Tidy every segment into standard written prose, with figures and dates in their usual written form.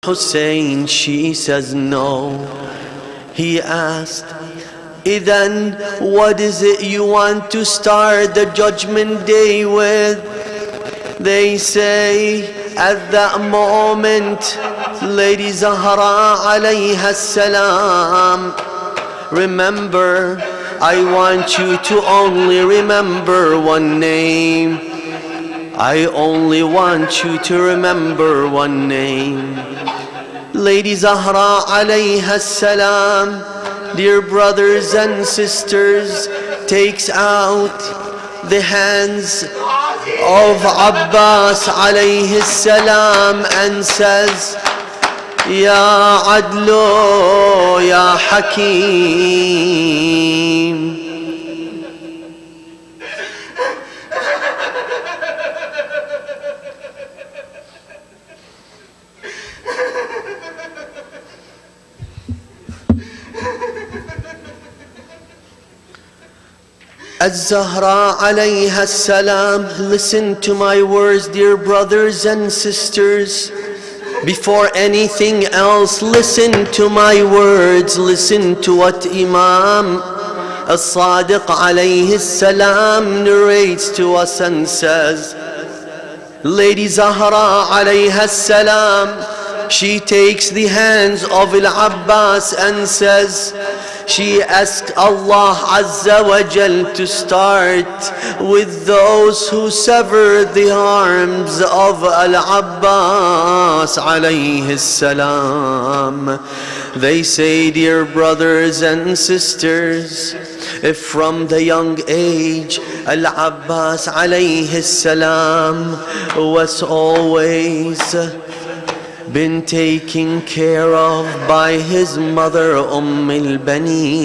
Hussein, she says no. He asked, then what is it you want to start the judgment day with? They say, at that moment, Lady Zahra alayha salam, remember, I want you to only remember one name. I only want you to remember one name. Lady Zahra alayha salam, dear brothers and sisters, takes out the hands of Abbas alayhi salam and says, Ya Adlu, Ya Hakim. Az-Zahra alayha salam, listen to my words, dear brothers and sisters. Before anything else, listen to my words, listen to what Imam As-Sadiq alayhi salam narrates to us and says, Lady Zahra alayha salam, she takes the hands of Al-Abbas and says, she asked Allah Azza wa Jal to start with those who severed the arms of Al-Abbas alayhi salam. They say, dear brothers and sisters, if from the young age Al-Abbas alayhi salam was always been taken care of by his mother al-Baneen.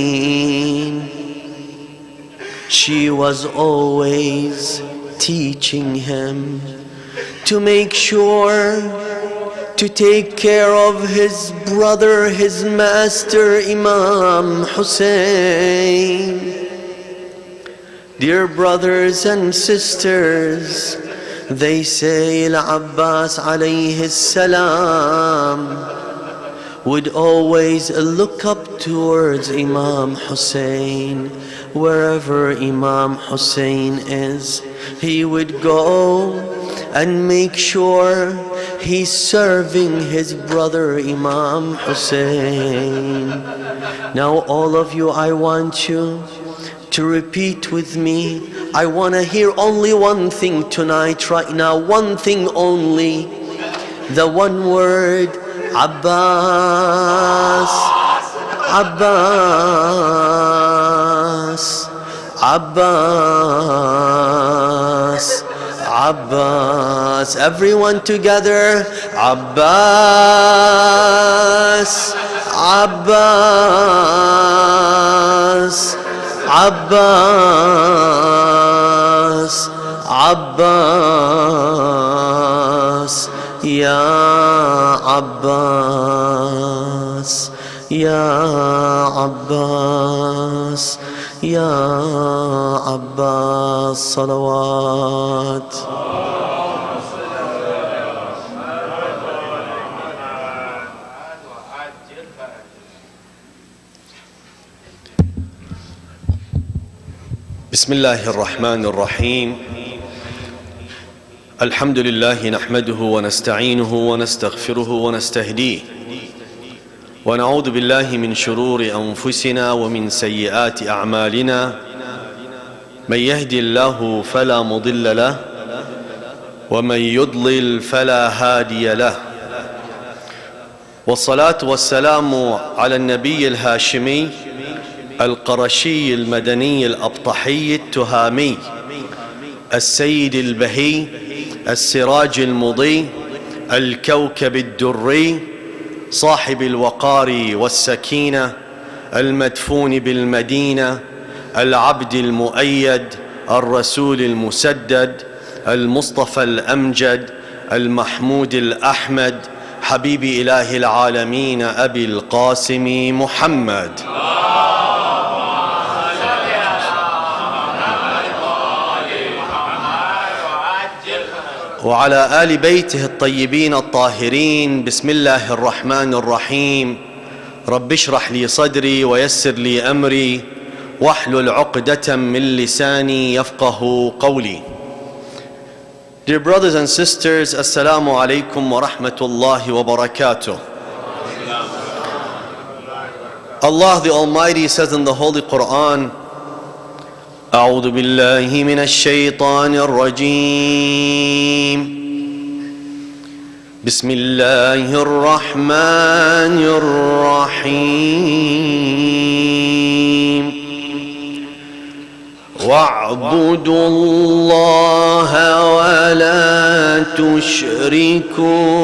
She was always teaching him to make sure to take care of his brother, his master Imam Hussein. Dear brothers and sisters, they say Al-Abbas alayhi salam would always look up towards Imam Hussein. Wherever Imam Hussein is, he would go and make sure he's serving his brother Imam Hussein. Now all of you, I want you to repeat with me. I want to hear only one thing tonight, right now, one thing only. The one word, Abbas, Abbas, Abbas, Abbas. Everyone together, Abbas, Abbas, Abbas, Abbas, Ya Abbas, Ya Abbas, Ya Abbas, salawat. بسم الله الرحمن الرحيم الحمد لله نحمده ونستعينه ونستغفره ونستهديه ونعوذ بالله من شرور أنفسنا ومن سيئات أعمالنا من يهدي الله فلا مضل له ومن يضلل فلا هادي له والصلاة والسلام على النبي الهاشمي القرشي المدني الأبطحي التهامي السيد البهي السراج المضي الكوكب الدري صاحب الوقار والسكينة المدفون بالمدينة العبد المؤيد الرسول المسدد المصطفى الأمجد المحمود الأحمد حبيب إله العالمين أبي القاسم محمد وعلى آل بيته الطيبين الطاهرين. بسم الله الرحمن الرحيم. رب اشرح لي صدري ويسر لي أمري واحلل عقدة من لساني يفقه قولي. Dear brothers and sisters, Assalamu alaikum wa rahmatullahi wa barakatuh. Allah the Almighty says in the Holy Quran, أعوذ بالله من الشيطان الرجيم بسم الله الرحمن الرحيم واعبدوا الله ولا تشركوا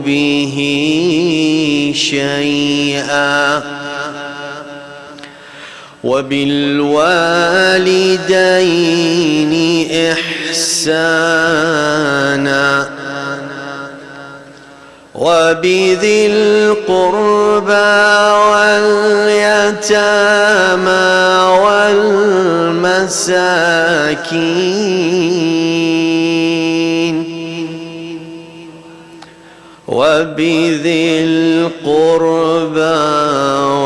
به شيئا وبالوالدين إحسانا وبذي القربى واليتامى والمساكين وبذي القربى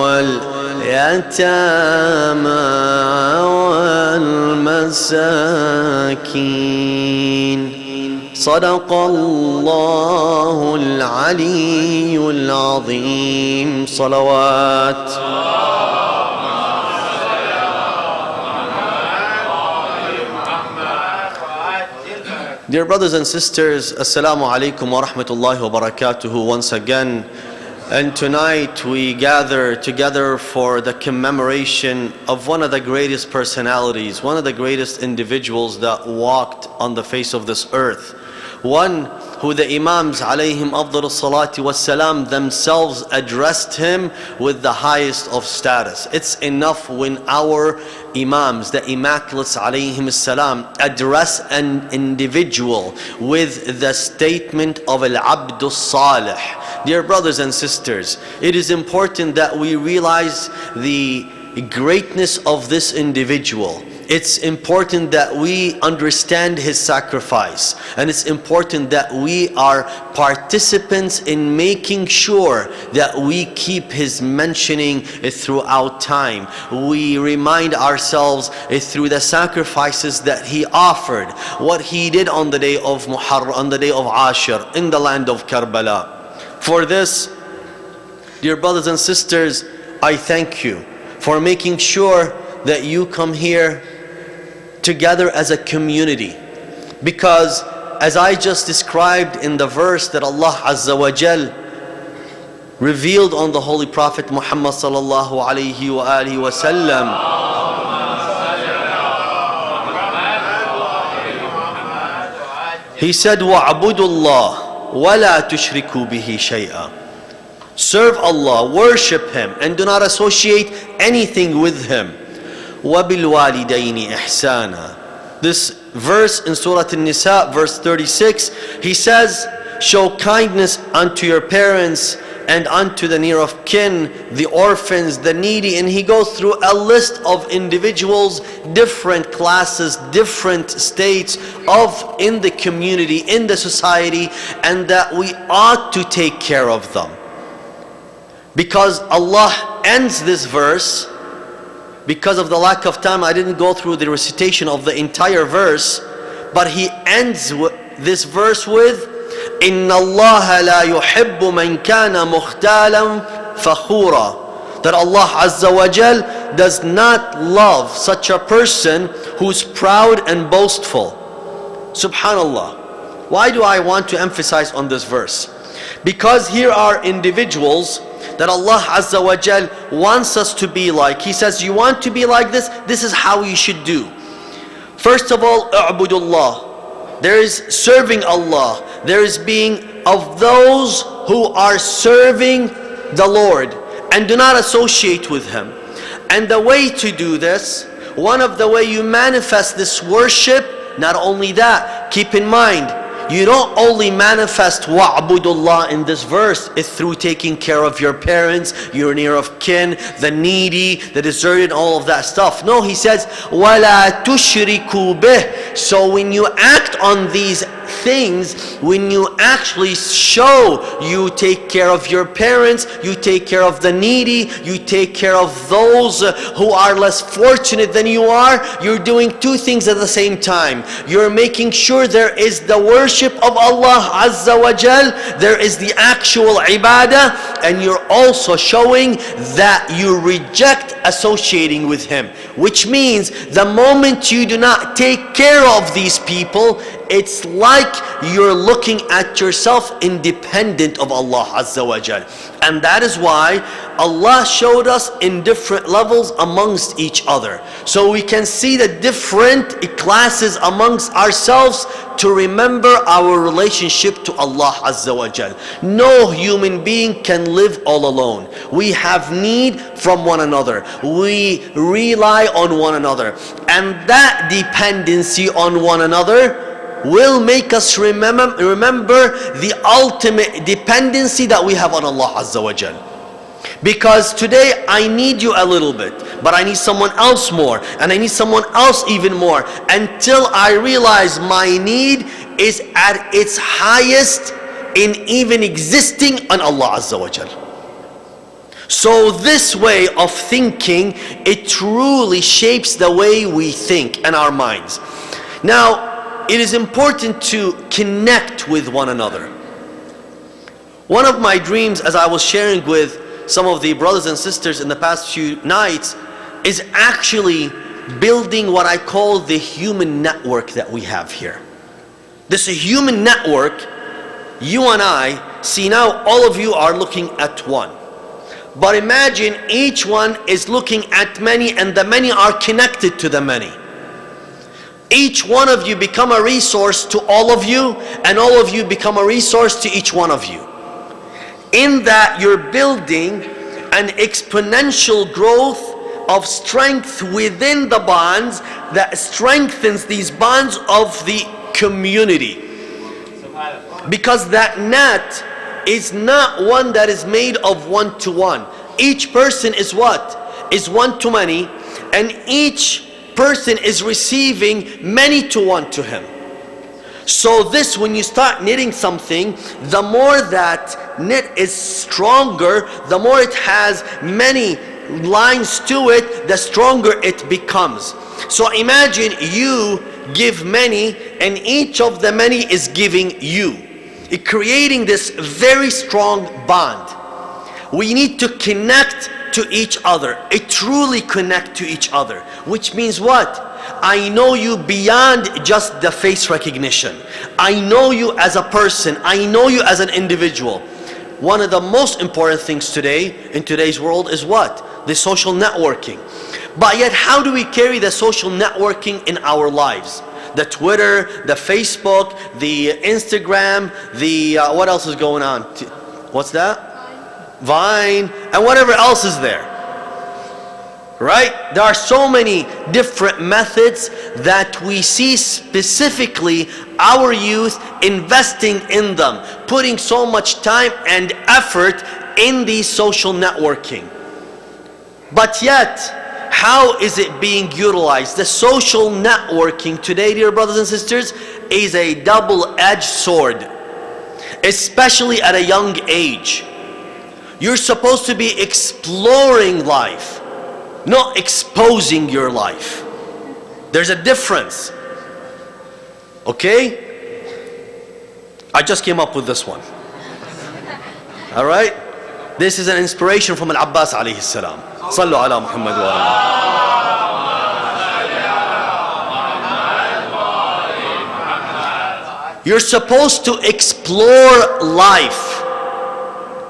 واليتامى والمساكين. صدق الله العلي العظيم. صلوات. Dear brothers and sisters, Assalamu alaikum wa rahmatullahi wa barakatuhu once again. And tonight we gather together for the commemoration of one of the greatest personalities, one of the greatest individuals that walked on the face of this earth. One who the Imams alayhim afdal salati wassalam themselves addressed him with the highest of status. It's enough when our Imams, the Immaculates alayhim salam, address an individual with the statement of Al-Abdus Salih. Dear brothers and sisters, it is important that we realize the greatness of this individual. It's important that we understand his sacrifice, and it's important that we are participants in making sure that we keep his mentioning throughout time. We remind ourselves through the sacrifices that he offered, what he did on the day of Muharram, on the day of Ashur, in the land of Karbala. For this, dear brothers and sisters, I thank you for making sure that you come here together as a community, because as I just described in the verse that Allah Azza wa Jal revealed on the Holy Prophet Muhammad sallallahu alayhi wa alihi wa sallam, he said, وَعْبُدُوا اللَّهِ وَلَا تُشْرِكُوا بِهِ شَيْئًا. Serve Allah, worship Him, and do not associate anything with Him. وَبِالْوَالِدَيْنِ إِحْسَانًا. This verse in Surah An-Nisa, verse 36, he says, show kindness unto your parents and unto the near of kin, the orphans, the needy. And he goes through a list of individuals, different classes, different states of in the community, in the society, and that we ought to take care of them. Because Allah ends this verse, because of the lack of time, I didn't go through the recitation of the entire verse, but he ends this verse with, إِنَّ اللَّهَ لَا يُحِبُّ مَنْ كَانَ مُخْتَالًا فَخُورًا. That Allah Azza wa Jal does not love such a person who's proud and boastful. Subhanallah. Why do I want to emphasize on this verse? Because here are individuals that Allah Azza wa Jal wants us to be like. He says, you want to be like this? This is how you should do. First of all, A'budullah. There is serving Allah. There is being of those who are serving the Lord and do not associate with Him. And the way to do this, one of the way you manifest this worship, not only that, keep in mind, you don't only manifest wa'budullah in this verse, it's through taking care of your parents, your near of kin, the needy, the deserted, all of that stuff. No, he says, وَلَا تُشْرِكُوا بِهِ. So when you act on these things when you actually show you take care of your parents, you take care of the needy, you take care of those who are less fortunate than you are, you're doing two things at the same time. You're making sure there is the worship of Allah Azza wa Jal, there is the actual ibadah, and you're also showing that you reject associating with Him. Which means the moment you do not take care of these people, it's like you're looking at yourself independent of Allah Azza wa Jal. And that is why Allah showed us in different levels amongst each other. So we can see the different classes amongst ourselves to remember our relationship to Allah Azza wa Jal. No human being can live all alone. We have need from one another. We rely on one another. And that dependency on one another will make us remember the ultimate dependency that we have on Allah Azza wa Jal. Because today I need you a little bit, but I need someone else more, and I need someone else even more, until I realize my need is at its highest in even existing on Allah Azza wa Jal. So this way of thinking, it truly shapes the way we think and our minds. Now, it is important to connect with one another. One of my dreams, as I was sharing with some of the brothers and sisters in the past few nights, is actually building what I call the human network that we have here. This human network, you and I see now, all of you are looking at one. But imagine each one is looking at many, and the many are connected to the many. Each one of you become a resource to all of you, and all of you become a resource to each one of you. In that, you're building an exponential growth of strength within the bonds that strengthens these bonds of the community. Because that net is not one that is made of one-to-one. Each person is what? Is one-to-many, and each person is receiving many to one to him. So this, when you start knitting something, the more that knit is stronger, the more it has many lines to it, the stronger it becomes. So imagine you give many, and each of the many is giving you, creating this very strong bond. We need to connect to each other, truly connect to each other, which means what? I know you beyond just the face recognition. I know you as a person. I know you as an individual. One of the most important things today, in today's world, is what? The social networking. But yet, how do we carry the social networking in our lives? The Twitter, the Facebook, the Instagram, the, what else is going on? What's that? Vine, and whatever else is there. Right? There are so many different methods that we see, specifically our youth investing in them, putting so much time and effort in these social networking. But yet, how is it being utilized? The social networking today, dear brothers and sisters, is a double-edged sword, especially at a young age. You're supposed to be exploring life, not exposing your life. There's a difference. Okay? I just came up with this one. Alright? This is an inspiration from Al-Abbas alayhi salam. Sallu ala Muhammad wa ala. You're supposed to explore life.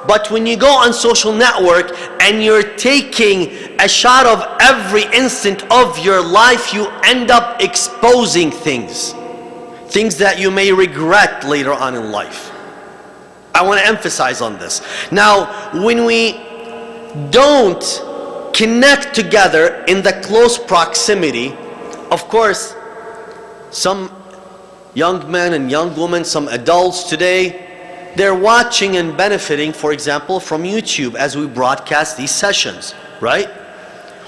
But when you go on social network and you're taking a shot of every instant of your life, you end up exposing things that you may regret later on in life. I want to emphasize on this. Now, when we don't connect together in the close proximity, of course, some young men and young women, some adults today, they're watching and benefiting, for example, from YouTube as we broadcast these sessions, right?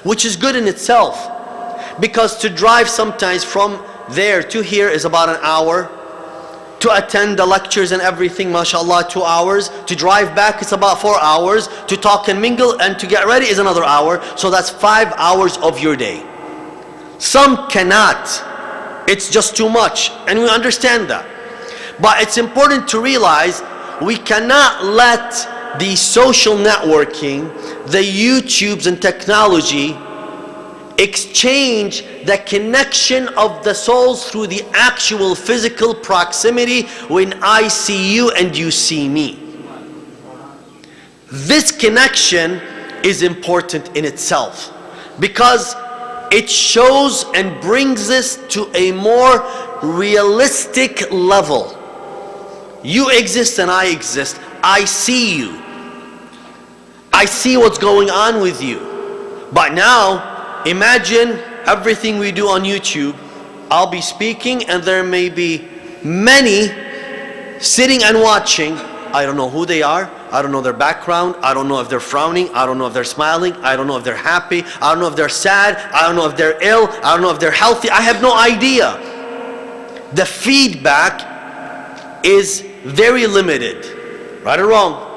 Which is good in itself, because to drive sometimes from there to here is about an hour. To attend the lectures and everything, mashallah, 2 hours. To drive back, it's about 4 hours. To talk and mingle and to get ready is another hour. So that's 5 hours of your day. Some cannot. It's just too much, and we understand that. But it's important to realize we cannot let the social networking, the YouTubes and technology exchange the connection of the souls through the actual physical proximity when I see you and you see me. This connection is important in itself because it shows and brings us to a more realistic level. You exist and I exist. I see you. I see what's going on with you. But now, imagine everything we do on YouTube. I'll be speaking and there may be many sitting and watching. I don't know who they are. I don't know their background. I don't know if they're frowning. I don't know if they're smiling. I don't know if they're happy. I don't know if they're sad. I don't know if they're ill. I don't know if they're healthy. I have no idea. The feedback is very limited, right or wrong.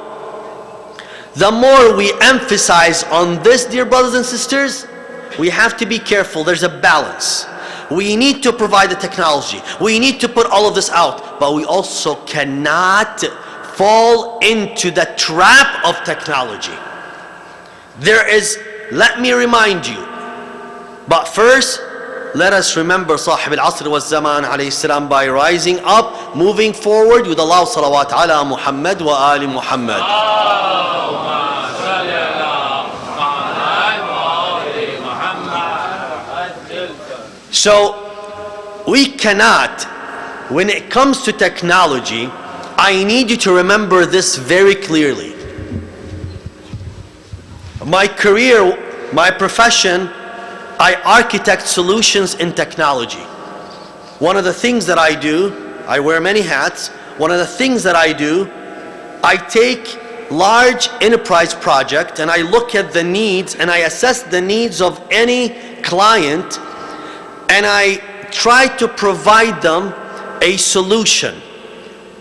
The more we emphasize on this, dear brothers and sisters, we have to be careful. There's a balance. We need to provide the technology. We need to put all of this out, but we also cannot fall into the trap of technology. There is, let me remind you, but first, let us remember Sahib al-Asr wa Zaman alayhi salam by rising up, moving forward with Allah salawat ala Muhammad wa ali Muhammad. So, we cannot, when it comes to technology, I need you to remember this very clearly. My career, my profession, I architect solutions in technology. One of the things that I do, I wear many hats. One of the things that I do, I take large enterprise project and I look at the needs and I assess the needs of any client and I try to provide them a solution.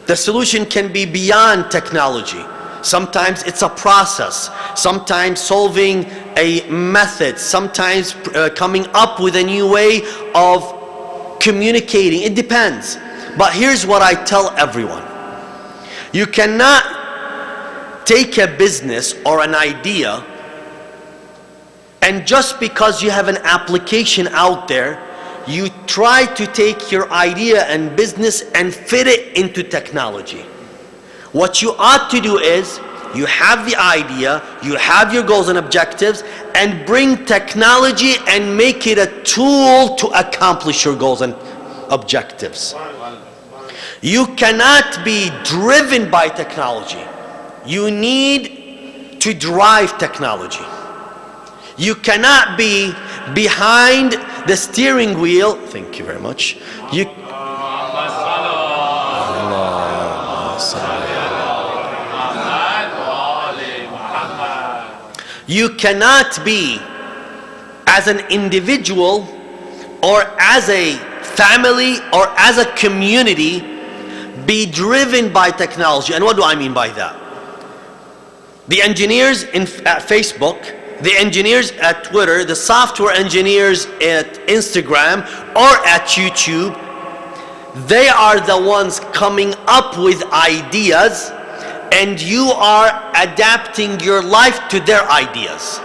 The solution can be beyond technology. Sometimes it's a process, sometimes solving a method, sometimes coming up with a new way of communicating. It depends. But here's what I tell everyone. You cannot take a business or an idea and just because you have an application out there, you try to take your idea and business and fit it into technology. What you ought to do is, you have the idea, you have your goals and objectives, and bring technology and make it a tool to accomplish your goals and objectives. You cannot be driven by technology. You need to drive technology. You cannot be behind the steering wheel. Thank you very much. You cannot be, as an individual or as a family or as a community, be driven by technology. And what do I mean by that? The engineers at Facebook, the engineers at Twitter, the software engineers at Instagram or at YouTube, they are the ones coming up with ideas, and you are adapting your life to their ideas.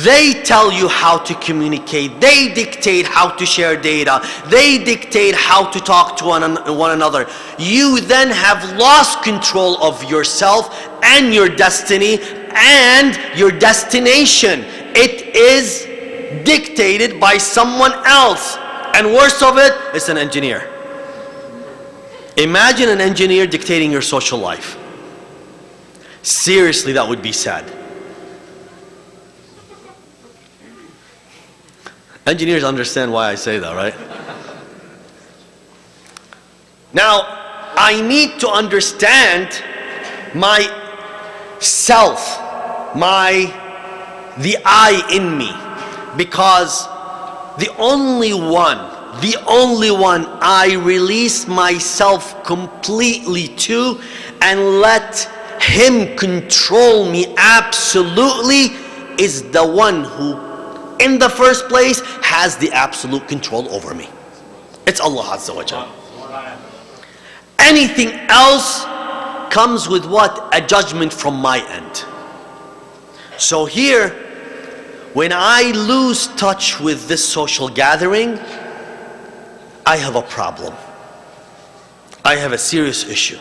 They tell you how to communicate. They dictate how to share data. They dictate how to talk to one another. You then have lost control of yourself and your destiny and your destination. It is dictated by someone else. And worst of it, it's an engineer. Imagine an engineer dictating your social life. Seriously, that would be sad. Engineers understand why I say that, right? Now, I need to understand my self, the I in me, because the only one the only one I release myself completely to and let Him control me absolutely is the one who in the first place has the absolute control over me. It's Allah Azza wa Jalla. Anything else comes with what? A judgment from my end. So here, when I lose touch with this social gathering, I have a problem. I have a serious issue.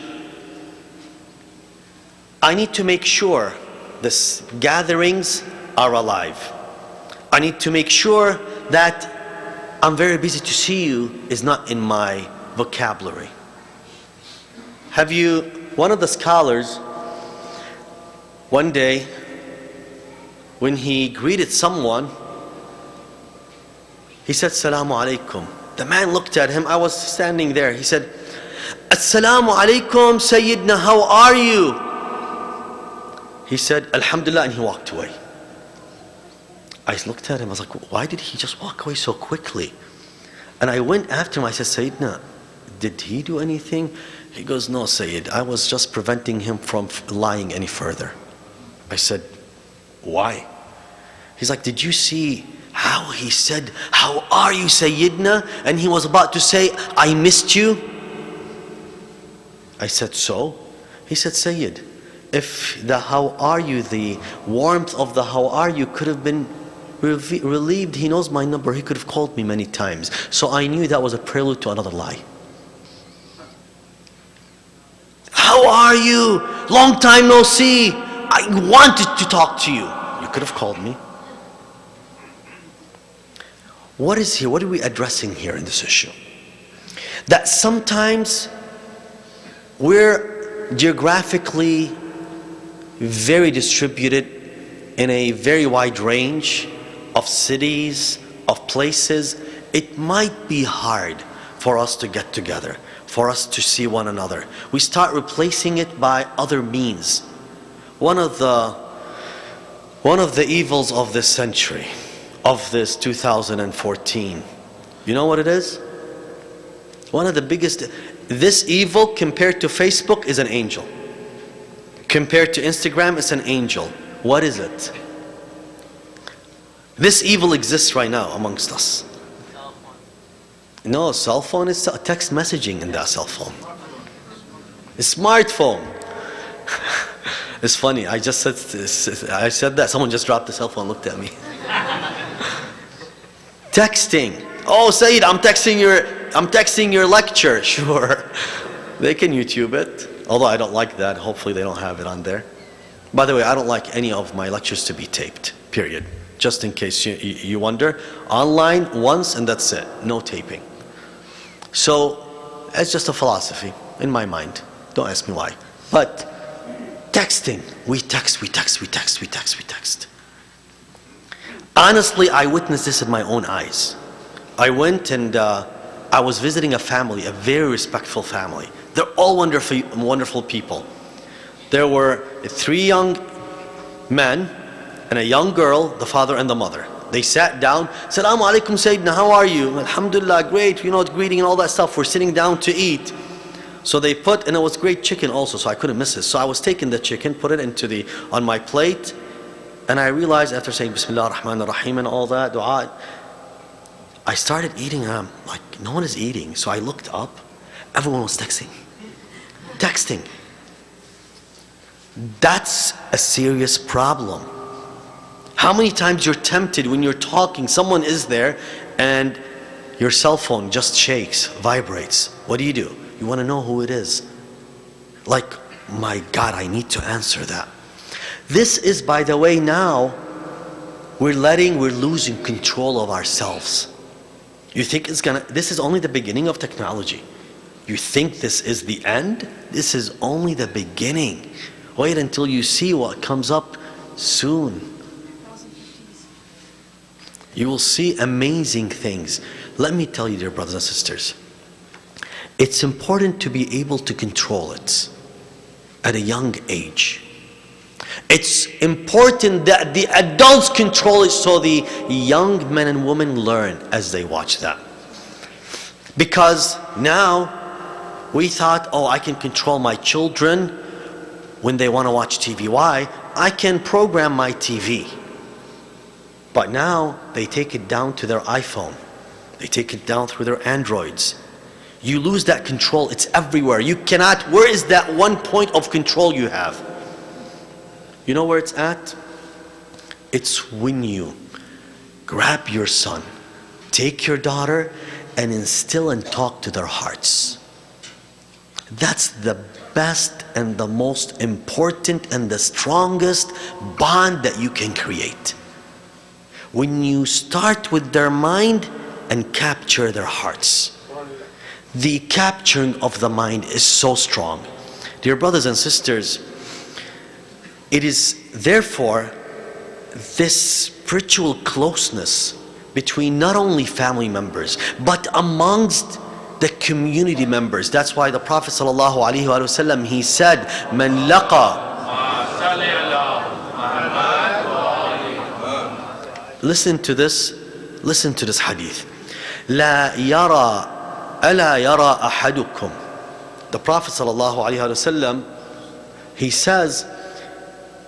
I need to make sure these gatherings are alive. I need to make sure that I'm very busy to see you is not in my vocabulary. One of the scholars, one day, when he greeted someone, he said, Assalamu alaikum. The man looked at him, I was standing there. He said, Assalamu alaikum, Sayyidina, how are you? He said, Alhamdulillah, and he walked away. I looked at him, I was like, why did he just walk away so quickly? And I went after him, I said, Sayyidina, did he do anything? He goes, no, Sayyid, I was just preventing him from lying any further. I said, why? He's like, did you see how he said, how are you, Sayyidina? And he was about to say, I missed you. I said, so? He said, Sayyid, if the how are you, the warmth of the how are you could have been relieved, he knows my number, he could have called me many times. So I knew that was a prelude to another lie. How are you? Long time no see. I wanted to talk to you. You could have called me. What is here? What are we addressing here in this issue? That sometimes we're geographically very distributed in a very wide range of cities, of places. It might be hard for us to get together, for us to see one another. We start replacing it by other means. One of the evils of this century, of this 2014, you know what it is? One of the biggest, this evil compared to Facebook is an angel. Compared to Instagram, it's an angel. What is it? This evil exists right now amongst us. No, cell phone is text messaging in that cell phone. A smartphone. It's funny, I said that, someone just dropped the cell phone, looked at me. Texting. Oh, Saeed, I'm texting your lecture. Sure. They can YouTube it. Although I don't like that. Hopefully they don't have it on there. By the way, I don't like any of my lectures to be taped, period. Just in case you wonder. Online once and that's it. No taping. So, it's just a philosophy in my mind. Don't ask me why. But texting. We text. Honestly, I witnessed this in my own eyes. I went and I was visiting a family, a very respectful family. They're all wonderful people. There were 3 young men and a young girl, the father and the mother. They sat down, Assalamu alaikum Sayyidina, how are you? Alhamdulillah, great, greeting and all that stuff. We're sitting down to eat. So they put, and it was great chicken also, so I couldn't miss it. So I was taking the chicken, put it on my plate, and I realized after saying Bismillah ar-Rahman ar-Rahim and all that, dua, I started eating, and I'm like, no one is eating. So I looked up, everyone was texting. That's a serious problem. How many times you're tempted when you're talking, someone is there and your cell phone just shakes, vibrates. What do? You want to know who it is. Like, my God, I need to answer that. This is, by the way, now we're losing control of ourselves. You think this is only the beginning of technology. You think this is the end? This is only the beginning. Wait until you see what comes up soon. You will see amazing things. Let me tell you, dear brothers and sisters, it's important to be able to control it at a young age. It's important that the adults control it so the young men and women learn as they watch that. Because now we thought, oh, I can control my children when they want to watch TV. Why? I can program my TV. But now they take it down to their iPhone. They take it down through their Androids. You lose that control. It's everywhere. You cannot, where is that one point of control you have? You know where it's at? It's when you grab your son, take your daughter, and instill and talk to their hearts. That's the best and the most important and the strongest bond that you can create. When you start with their mind and capture their hearts. The capturing of the mind is so strong. Dear brothers and sisters, it is therefore this spiritual closeness between not only family members, but amongst the community members. That's why the Prophet ﷺ, he said, "Man laqa." Listen to this hadith. لا يرى ألا يرى أحدكم. The Prophet ﷺ, he says,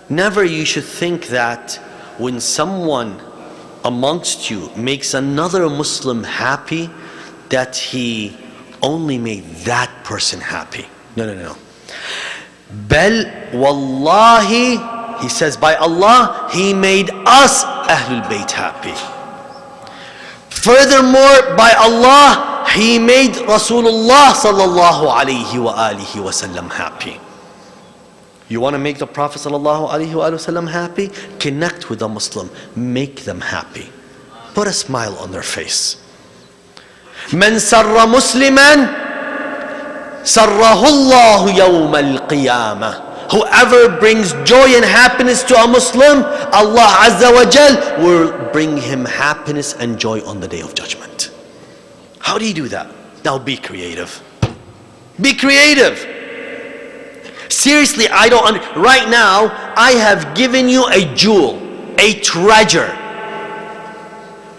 never you should think that when someone amongst you makes another Muslim happy, that he only made that person happy. No. Bel wallahi, he says, by Allah, he made us Ahlul Bayt happy. Furthermore, by Allah, he made Rasulullah sallallahu alayhi wa alihi wasallam happy. You want to make the Prophet sallallahu alayhi wa sallam happy? Connect with a Muslim. Make them happy. Put a smile on their face. من سر مسلما سره الله يوم القيامة. Whoever brings joy and happiness to a Muslim, Allah Azza wa Jal will bring him happiness and joy on the Day of Judgment. How do you do that? Now be creative. Be creative. Seriously, right now, I have given you a jewel, a treasure.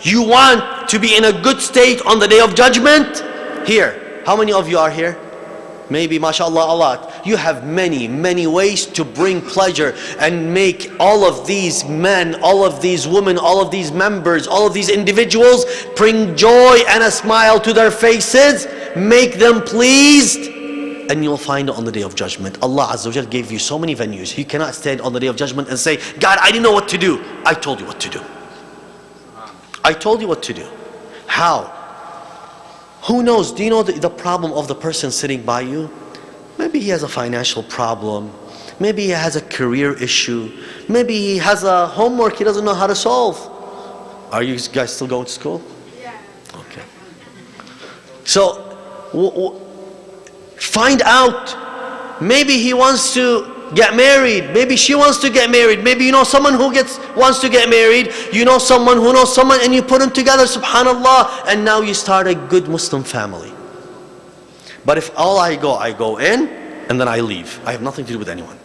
You want to be in a good state on the Day of Judgment? Here, how many of you are here? Maybe, mashallah, a lot. You have many ways to bring pleasure and make all of these men, all of these women, all of these members, all of these individuals bring joy and a smile to their faces. Make them pleased, and you'll find it on the Day of Judgment. Allah Azza wa Jal gave you so many venues. You cannot stand on the Day of Judgment and say, God, I didn't know what to do. I told you what to do. I told you what to do. How? Who knows? Do you know the problem of the person sitting by you? Maybe he has a financial problem. Maybe he has a career issue. Maybe he has a homework he doesn't know how to solve. Are you guys still going to school? Yeah. Okay. So, find out. Maybe he wants to get married. Maybe she wants to get married. Maybe you know someone who wants to get married. You know someone who knows someone, and you put them together, subhanallah, and now you start a good Muslim family. But if I go in and then I leave, I have nothing to do with anyone.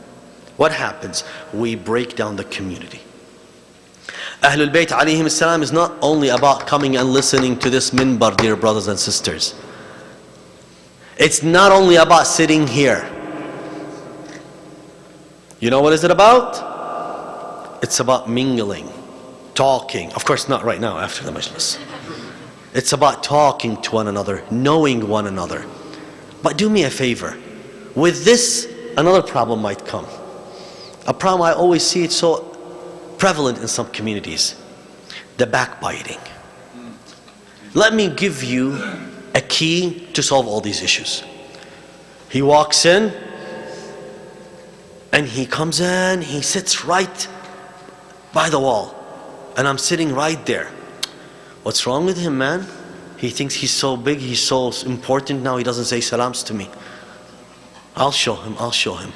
What happens? We break down the community. Ahlul Bayt alayhim salam is not only about coming and listening to this minbar, dear brothers and sisters. It's not only about sitting here. You know what is it about? It's about mingling, talking. Of course not right now after the majlis. It's about talking to one another, knowing one another. But do me a favor. With this, another problem might come. A problem I always see, it's so prevalent in some communities. The backbiting. Let me give you a key to solve all these issues. He walks in, and he comes in, he sits right by the wall. And I'm sitting right there. What's wrong with him, man? He thinks he's so big, he's so important now, he doesn't say salams to me. I'll show him.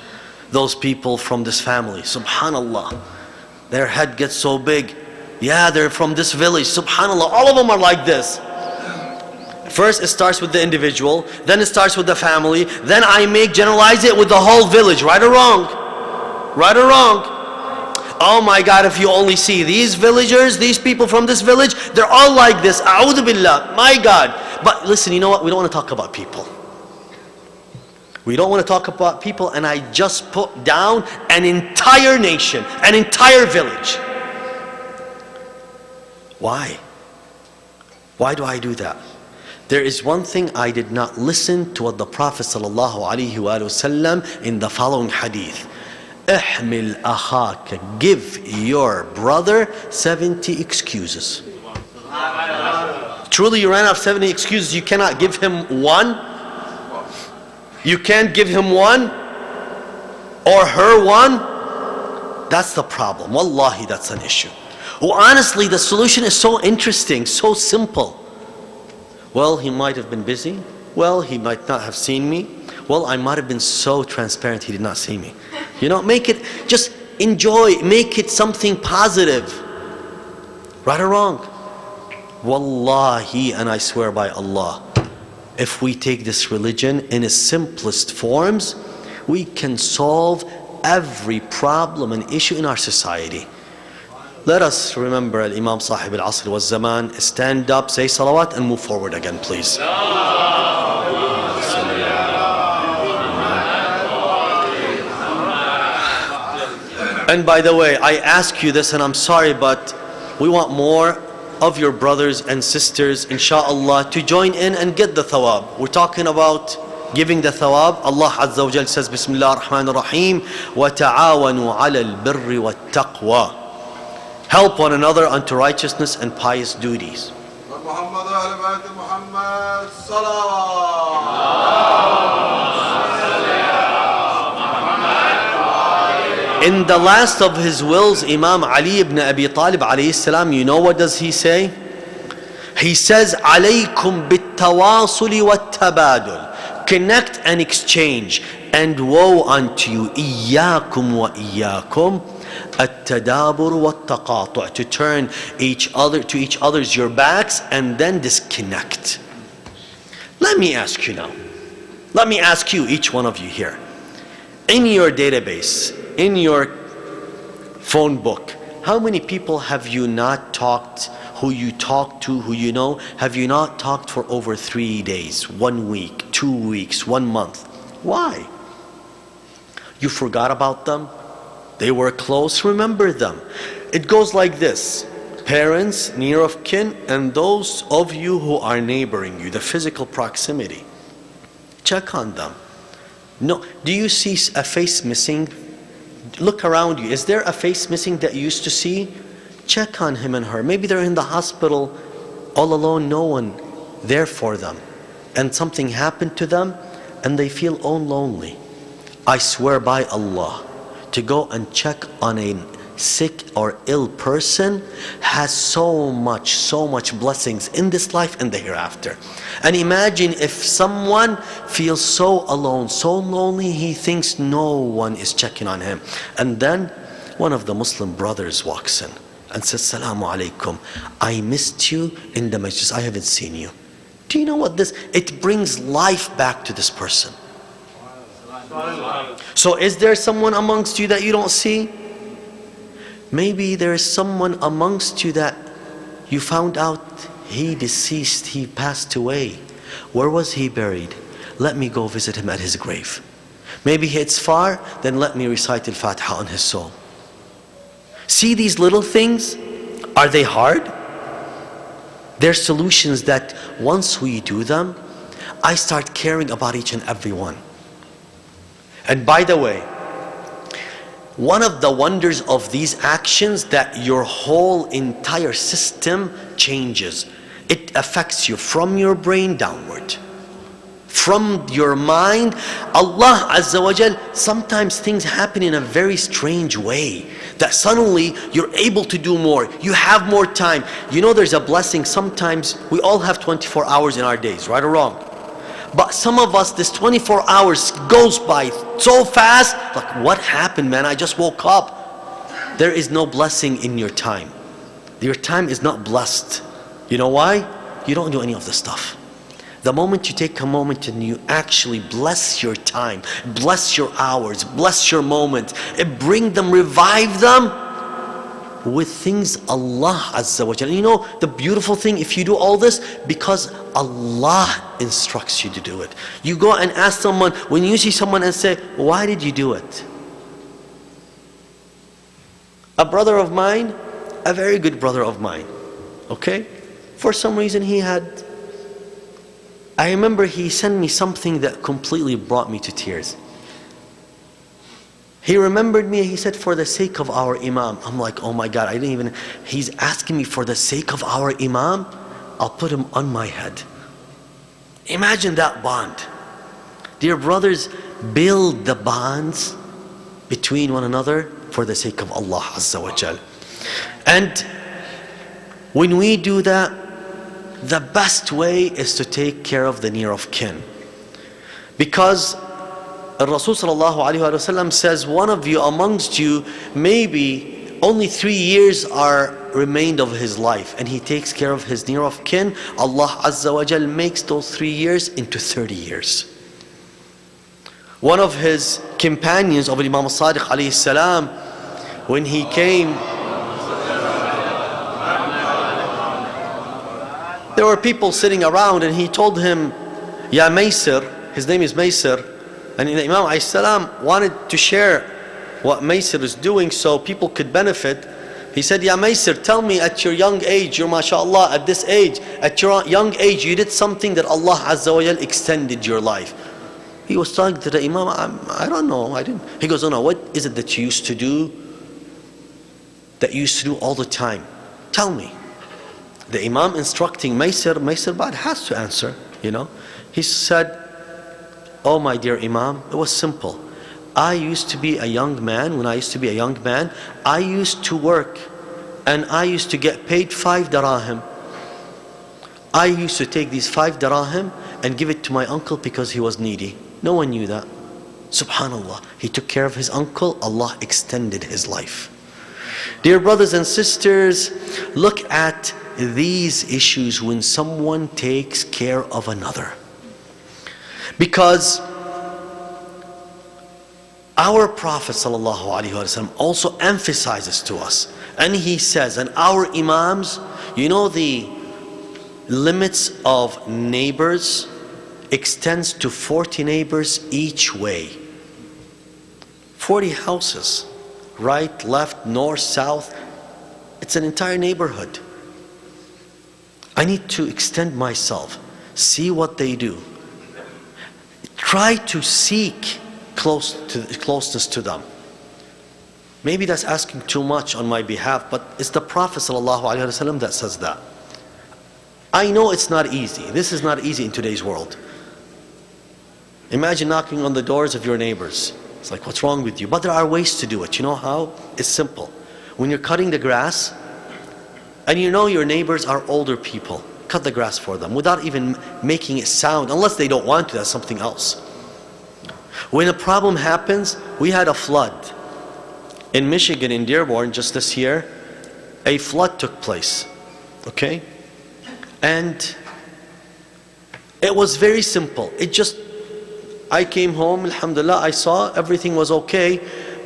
Those people from this family, subhanallah, their head gets so big. Yeah, they're from this village, subhanallah, all of them are like this. First it starts with the individual, then it starts with the family, then I generalize it with the whole village, right or wrong? Right or wrong? Oh my God, if you only see these villagers, these people from this village, they're all like this, a'udhu billah, my God. But listen, you know what? We don't want to talk about people. We don't want to talk about people, and I just put down an entire nation, an entire village. Why? Why do I do that? There is one thing I did not listen to what the Prophet ﷺ in the following hadith. احمل أخاك, give your brother 70 excuses. Truly you ran out of 70 excuses, you cannot give him one? You can't give him one? Or her one? That's the problem. Wallahi, that's an issue. Well, honestly, the solution is so interesting, so simple. Well, he might have been busy. Well, he might not have seen me. Well, I might have been so transparent he did not see me. You know, make it, just enjoy, make it something positive. Right or wrong? Wallahi, and I swear by Allah, if we take this religion in its simplest forms, we can solve every problem and issue in our society. Let us remember Imam Sahib al-Asr wa Zaman. Stand up, say salawat, and move forward again, please. And by the way, I ask you this, and I'm sorry, but we want more of your brothers and sisters, inshallah, to join in and get the thawab. We're talking about giving the thawab. Allah Azza wa Jal says, Bismillah ar-Rahman ar-Rahim, وَتَعَاوَنُوا عَلَى الْبِرِّ وَالتَّقْوَى. Help one another unto righteousness and pious duties. In the last of his wills, Imam Ali ibn Abi Talib alayhi salam, you know what does he say? He says, "Alaykum bit-tawasuli wat-tabadul." Connect and exchange, and woe unto you, iyyakum wa iyyakum, at-tadabur wat-taqatu', to turn to each other's your backs and then disconnect. Let me ask you now. Let me ask you, each one of you here, in your database, in your phone book, how many people have you not talked, who you talk to, who you know, have you not talked for over 3 days, 1 week, 2 weeks, 1 month? Why? You forgot about them? They were close, remember them. It goes like this: parents, near of kin, and those of you who are neighboring you, the physical proximity. Check on them. No, do you see a face missing? Look around you. Is there a face missing that you used to see? Check on him and her. Maybe they're in the hospital all alone, no one there for them, and something happened to them and they feel all lonely. I swear by Allah, to go and check on a sick or ill person has so much blessings in this life and the hereafter. And imagine if someone feels so alone, so lonely, he thinks no one is checking on him, and then one of the Muslim brothers walks in and says, "Salamu alaikum, I missed you in the majlis, I haven't seen you." Do you know what this, it brings life back to this person. So is there someone amongst you that you don't see? Maybe there is someone amongst you that you found out he deceased, he passed away. Where was he buried? Let me go visit him at his grave. Maybe it's far, then let me recite Al-Fatiha on his soul. See these little things? Are they hard? They're solutions that once we do them, I start caring about each and every one. And by the way, one of the wonders of these actions, that your whole entire system changes. It affects you from your brain downward, from your mind. Allah Azza wa Jal, sometimes things happen in a very strange way, that suddenly you're able to do more, you have more time. You know, there's a blessing. Sometimes we all have 24 hours in our days, right or wrong? But some of us, this 24 hours goes by so fast, like, what happened, man? I just woke up. There is no blessing in your time. Your time is not blessed. You know why? You don't do any of the stuff. The moment you take a moment and you actually bless your time, bless your hours, bless your moments, and bring them, revive them, with things Allah Azza wa Jalla. You know the beautiful thing, if you do all this, because Allah instructs you to do it. You go and ask someone, when you see someone and say, why did you do it? A brother of mine, a very good brother of mine, okay? For some reason I remember he sent me something that completely brought me to tears. He remembered me, he said, for the sake of our Imam. I'm like, oh my God, he's asking me for the sake of our Imam? I'll put him on my head. Imagine that bond. Dear brothers, build the bonds between one another for the sake of Allah Azza wa Jal. And when we do that, the best way is to take care of the near of kin. Because Rasul sallallahu alaihi wasallam says, one of you amongst you, maybe only 3 years are remained of his life, and he takes care of his near of kin. Allah Azza wa Jal makes those 3 years into 30 years. One of his companions of Imam Sadiq alayhi salam, when he came, there were people sitting around, and he told him, Ya Maysir, his name is Maysir, and Imam alayhi salam wanted to share what Maysir is doing so people could benefit. He said, Ya Maysir, tell me, at your young age, you're mashallah, at this age, at your young age, you did something that Allah Azza wa Jal extended your life. He was talking to the Imam, I don't know, I didn't. He goes, oh no, what is it that you used to do, that you used to do all the time? Tell me. The Imam instructing Maysir Bad has to answer, you know. He said, oh my dear Imam, it was simple. I used to be a young man, when I used to be a young man, I used to work and I used to get paid 5 dirahim. I used to take these 5 dirahim and give it to my uncle because he was needy. No one knew that. Subhanallah, he took care of his uncle, Allah extended his life. Dear brothers and sisters, look at these issues when someone takes care of another. Because our Prophet ﷺ also emphasizes to us, and he says, and our Imams, you know, the limits of neighbors extends to 40 neighbors each way. 40 houses, right, left, north, south. It's an entire neighborhood. I need to extend myself, see what they do. Try to seek closeness to them. Maybe that's asking too much on my behalf, but it's the Prophet ﷺ that says that. I know it's not easy. This is not easy in today's world. Imagine knocking on the doors of your neighbors. It's like, what's wrong with you? But there are ways to do it. You know how? It's simple. When you're cutting the grass, and you know your neighbors are older people, cut the grass for them without even making it sound, unless they don't want to, that's something else. When a problem happens, we had a flood in Michigan, in Dearborn, just this year. A flood took place, okay? And it was very simple. I came home, alhamdulillah, I saw everything was okay,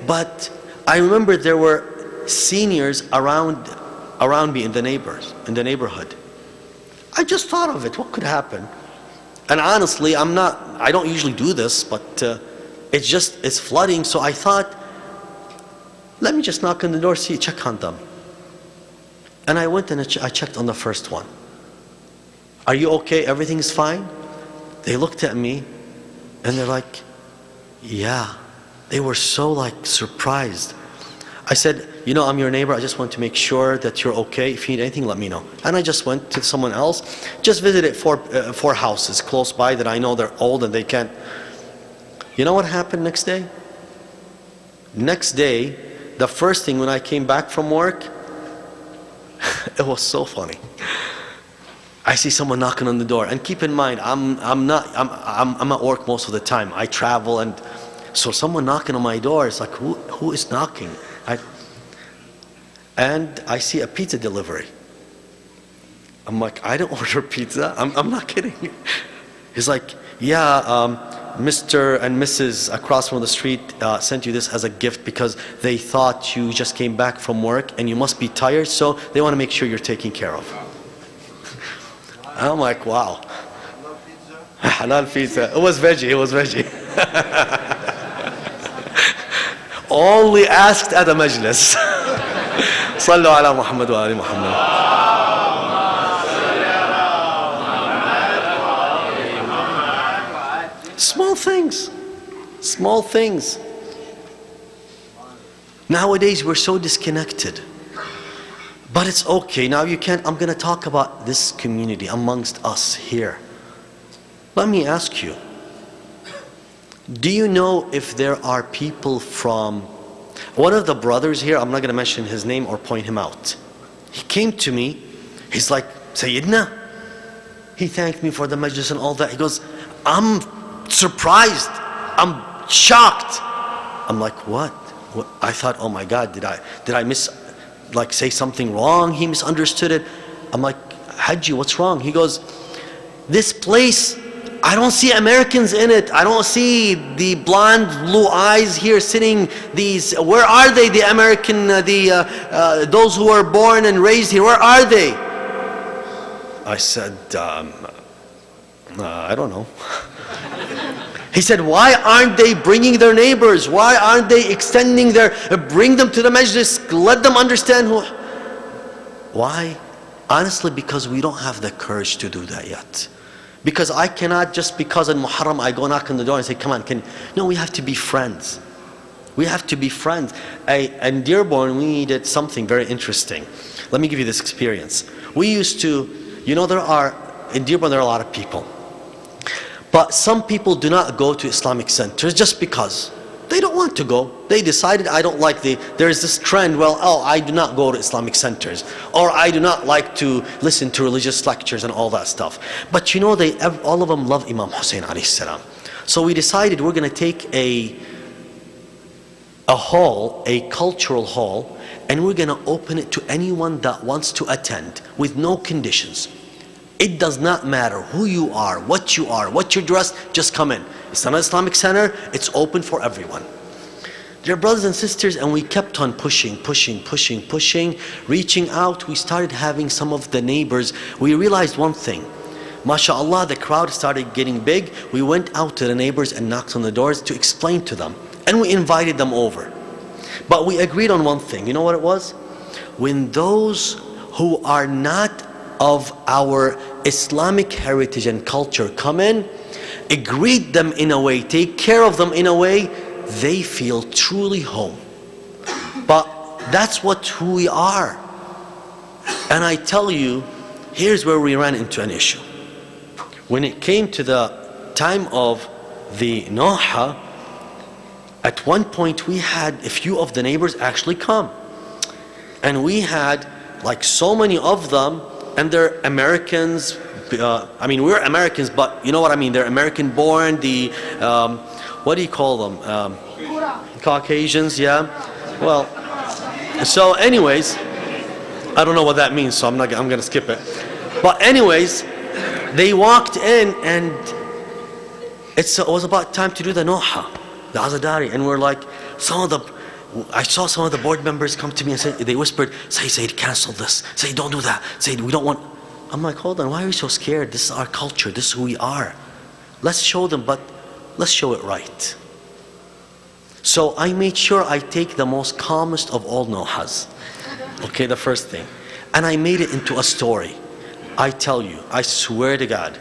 but I remember there were seniors around me in the neighborhood. I just thought of it, what could happen? And honestly, I don't usually do this, but it's flooding, so I thought, let me just knock on the door, check on them. And I went and I checked on the first one. Are you okay? Everything's fine? They looked at me and they're like, yeah. They were so like surprised. I said, you know, I'm your neighbor, I just want to make sure that you're okay. If you need anything, let me know. And I just went to someone else, just visited four houses close by that I know they're old and they can't. You know what happened next day? Next day, the first thing when I came back from work, it was so funny. I see someone knocking on the door, and keep in mind, I'm at work most of the time. I travel, and so someone knocking on my door, it's like, who is knocking? And I see a pizza delivery. I'm like, I don't order pizza. I'm not kidding. He's like, yeah, Mr. and Mrs. across from the street sent you this as a gift because they thought you just came back from work and you must be tired, so they want to make sure you're taken care of. I'm like, wow. Halal pizza. It was veggie, it was veggie. Only asked at a majlis. Sallu ala Muhammad wa ali Muhammad. Small things. Small things. Nowadays we're so disconnected. But it's okay. Now you can't, I'm going to talk about this community amongst us here. Let me ask you. Do you know if there are people from one of the brothers here, I'm not going to mention his name or point him out. He came to me, he's like, Sayyidina. He thanked me for the majlis and all that. He goes, I'm surprised, I'm shocked. I'm like, what? I thought, oh my God, did I say something wrong? He misunderstood it. I'm like, Haji, what's wrong? He goes, this place, I don't see Americans in it. I don't see the blonde blue eyes here sitting. Where are they? The American, those who were born and raised here. Where are they? I said, I don't know. He said, why aren't they bringing their neighbors? Why aren't they extending bring them to the majlis, let them understand who. Why? Honestly, because we don't have the courage to do that yet. Because I cannot, just because in Muharram I go knock on the door and say, come on, no, we have to be friends. We have to be friends. In Dearborn, we did something very interesting. Let me give you this experience. We used to, in Dearborn there are a lot of people. But some people do not go to Islamic centers just because. They don't want to go. They decided, I don't like there's this trend, I do not go to Islamic centers. Or I do not like to listen to religious lectures and all that stuff. But all of them love Imam Hussein alayhi salam. So we decided we're going to take a hall, a cultural hall, and we're going to open it to anyone that wants to attend with no conditions. It does not matter who you are, what you're dressed, just come in. It's not an Islamic center, it's open for everyone. Dear brothers and sisters, and we kept on pushing, reaching out. We started having some of the neighbors. We realized one thing. MashaAllah, the crowd started getting big. We went out to the neighbors and knocked on the doors to explain to them. And we invited them over. But we agreed on one thing. You know what it was? When those who are not of our Islamic heritage and culture come in, greet them in a way, take care of them in a way, they feel truly home. But that's who we are. And I tell you, here's where we ran into an issue. When it came to the time of the Noha, at one point we had a few of the neighbors actually come. And we had so many of them, and they're Americans. We're Americans, but you know what I mean. They're American born, what do you call them? Caucasians, yeah. Well, so anyways, I don't know what that means, so I'm going to skip it. But anyways, they walked in and it was about time to do the Noha, the Azadari, and we're like, I saw some of the board members come to me and they whispered, Sayyid, cancel this. Say, don't do that. Say, we don't want. I'm like, hold on, why are you so scared? This is our culture, this is who we are. Let's show them, but let's show it right. So I made sure I take the most calmest of all Nohas. Okay, the first thing. And I made it into a story. I tell you, I swear to God.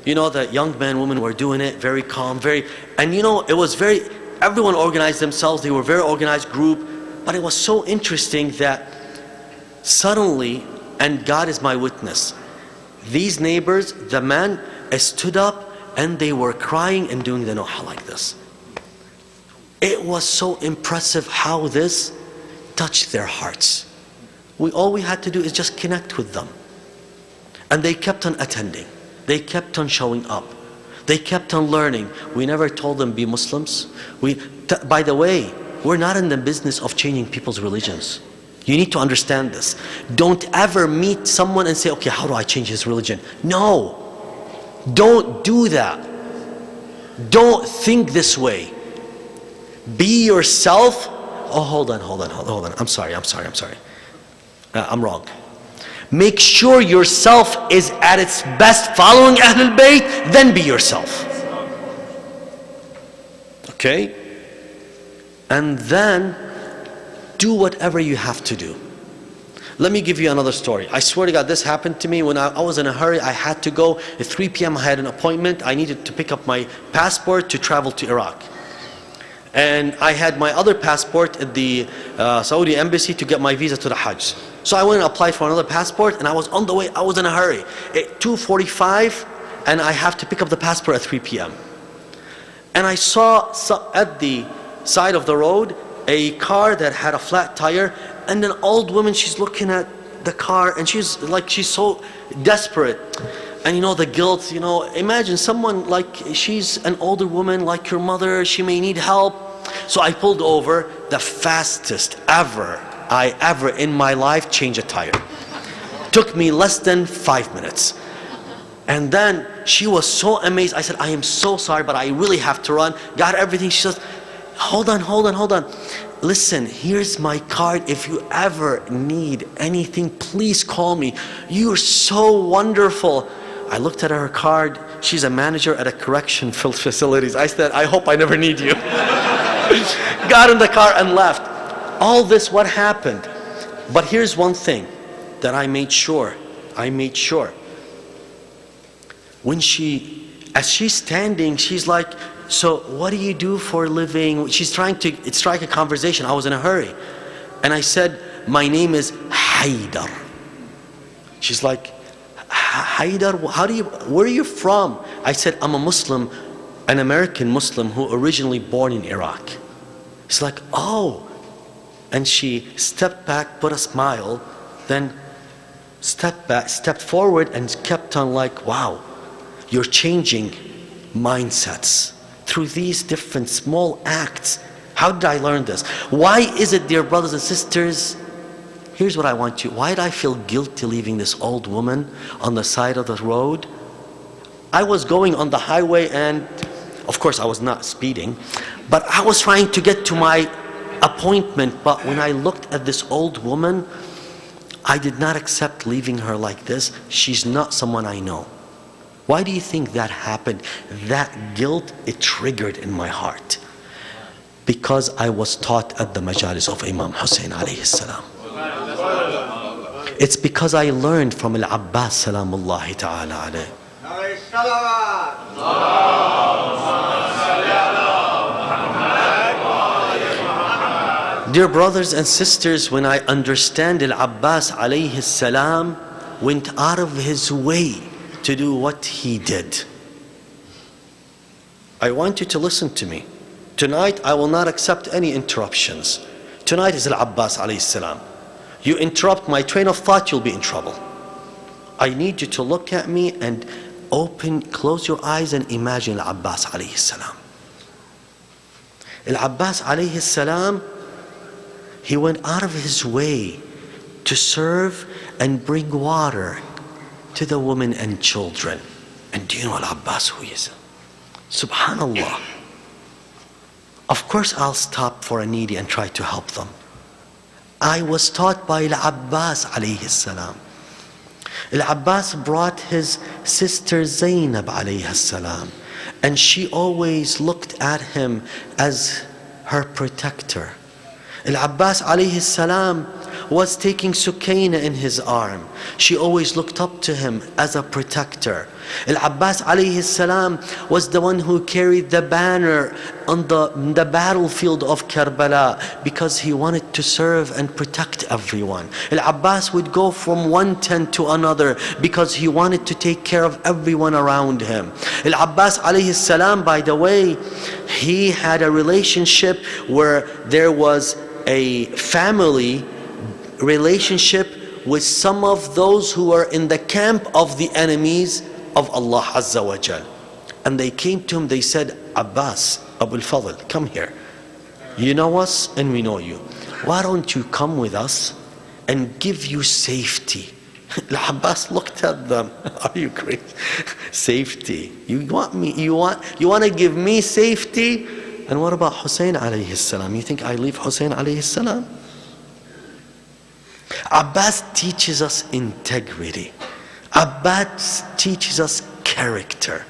The young men, women were doing it very calm, and it was everyone organized themselves, they were a very organized group, but it was so interesting that suddenly, and God is my witness, these neighbors, the man stood up and they were crying and doing the Noha like this. It was so impressive how this touched their hearts. All we had to do is just connect with them. And they kept on attending. They kept on showing up. They kept on learning. We never told them be Muslims. By the way, we're not in the business of changing people's religions. You need to understand this. Don't ever meet someone and say, okay, how do I change his religion? No, don't do that. Don't think this way. Be yourself. Oh, hold on. I'm sorry. I'm wrong. Make sure yourself is at its best following Ahlul Bayt, then be yourself. Okay? And then do whatever you have to do. Let me give you another story. I swear to God, this happened to me when I was in a hurry. I had to go. At 3 p.m. I had an appointment. I needed to pick up my passport to travel to Iraq. And I had my other passport at the Saudi embassy to get my visa to the Hajj. So I went and applied for another passport, and I was on the way. I was in a hurry. At 2:45, and I have to pick up the passport at 3 p.m. And I saw at the side of the road a car that had a flat tire, and an old woman, she's looking at the car, and she's so desperate. And you know, the guilt, imagine someone she's an older woman like your mother, she may need help. So I pulled over. The fastest I ever in my life changed a tire. Took me less than 5 minutes. And then she was so amazed. I said, I am so sorry, but I really have to run. Got everything. She says, hold on. Listen, here's my card. If you ever need anything, please call me. You're so wonderful. I looked at her card. She's a manager at a correction facilities. I said, I hope I never need you. Got in the car and left. All this, what happened? But here's one thing that I made sure. When as she's standing, she's like, so what do you do for a living? She's trying to strike a conversation. I was in a hurry. And I said, my name is Haidar. She's like, Haidar, where are you from? I said, I'm a Muslim, an American Muslim who originally born in Iraq. It's like, oh. And she stepped back, put a smile, then stepped forward and kept on like, wow, you're changing mindsets through these different small acts. How did I learn this? Why is it, dear brothers and sisters, here's what I want you, why did I feel guilty leaving this old woman on the side of the road? I was going on the highway, and of course I was not speeding, but I was trying to get to my appointment. But when I looked at this old woman, I did not accept leaving her like this. She's not someone I know. Why do you think that happened? That guilt, it triggered in my heart. Because I was taught at the majalis of Imam Hussein alayhi salam. It's because I learned from Al-Abbas salamullahi ta'ala alayhi. Dear brothers and sisters, when I understand Al-Abbas alayhi salam went out of his way to do what he did, I want you to listen to me. Tonight I will not accept any interruptions. Tonight is Al-Abbas alayhi salam. You interrupt my train of thought, you'll be in trouble. I need you to look at me and close your eyes and imagine Al-Abbas alayhi salam. Al-Abbas alayhi salam, he went out of his way to serve and bring water to the women and children. And do you know Al-Abbas who he is? Subhanallah. Of course I'll stop for a needy and try to help them. I was taught by Al-Abbas alayhi salam. Al-Abbas brought his sister Zainab alayhi salam, and she always looked at him as her protector. Al-Abbas alayhi salam was taking Sukaina in his arm. She always looked up to him as a protector. Al-Abbas alayhi salam was the one who carried the banner on the battlefield of Karbala because he wanted to serve and protect everyone. Al-Abbas would go from one tent to another because he wanted to take care of everyone around him. Al-Abbas alayhi salam, by the way, he had a relationship where there was a family relationship with some of those who were in the camp of the enemies of Allah Azza wa Jal. And they came to him, they said, Abbas, Abu al-Fadl, come here. You know us and we know you. Why don't you come with us and give you safety Al-Abbas looked at them. Are you crazy? Safety. You want to give me safety? And what about Hussein alayhi salam? You think I leave Hussein alayhi salam? Abbas teaches us integrity. Abbas teaches us character.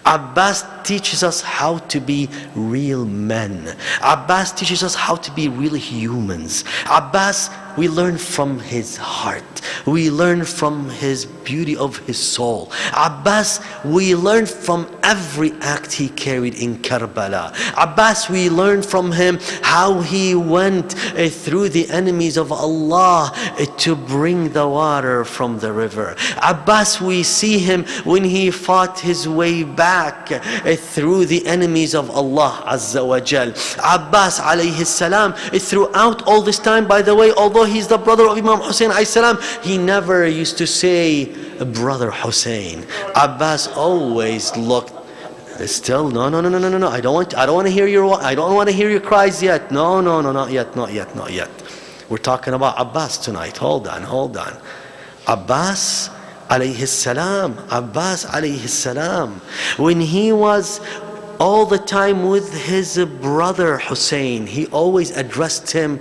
Abbas teaches us how to be real men. Abbas teaches us how to be real humans. Abbas, we learn from his heart. We learn from his beauty of his soul. Abbas, we learn from every act he carried in Karbala. Abbas, we learn from him how he went through the enemies of Allah to bring the water from the river. Abbas, we see him when he fought his way back through the enemies of Allah Azza wa Jal. Abbas alayhi salam, throughout all this time, by the way, although he's the brother of Imam Hussein alayhi salam, he never used to say brother Hussein. Abbas always looked still, no, I don't want to hear your cries yet. No, not yet. We're talking about Abbas tonight. Hold on. Abbas alayhi salam, when he was all the time with his brother Hussein, he always addressed him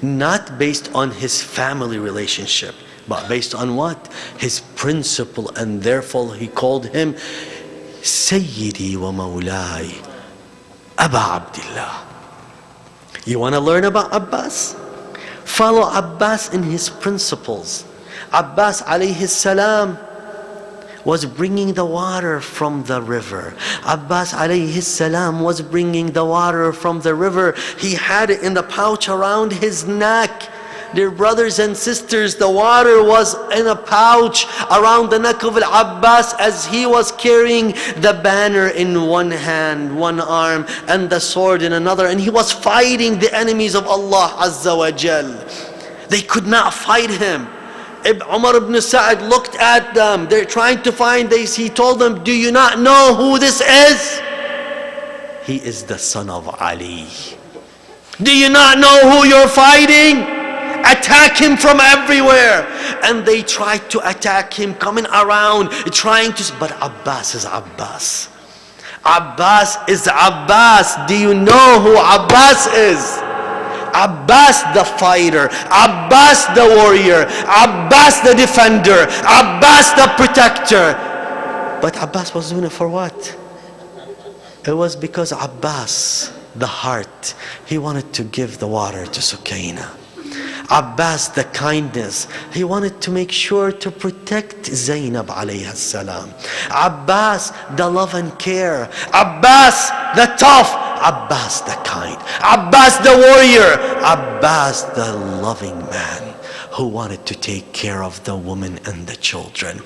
not based on his family relationship, but based on what? His principle. And therefore he called him Sayyidi wa Mawlai, Aba Abdullah. You want to learn about Abbas? Follow Abbas in his principles. Abbas alayhi salam was bringing the water from the river. Abbas alayhi salam was bringing the water from the river. He had it in the pouch around his neck. Dear brothers and sisters, the water was in a pouch around the neck of Al-Abbas as he was carrying the banner in one hand, one arm, and the sword in another. And he was fighting the enemies of Allah Azza wa Jal. They could not fight him. Umar ibn Sa'd looked at them. They're trying to find this. He told them, do you not know who this is? He is the son of Ali. Do you not know who you're fighting? Attack him from everywhere. And they tried to attack him, coming around, trying to, but Abbas is Abbas. Abbas is Abbas. Do you know who Abbas is? Abbas the fighter, Abbas the warrior, Abbas the defender, Abbas the protector. But Abbas was doing it for what? It was because Abbas, the heart, he wanted to give the water to Sukaina. Abbas, the kindness, he wanted to make sure to protect Zainab alayha salam. Abbas, the love and care. Abbas, the tough. Abbas, the kind. Abbas, the warrior. Abbas, the loving man who wanted to take care of the women and the children.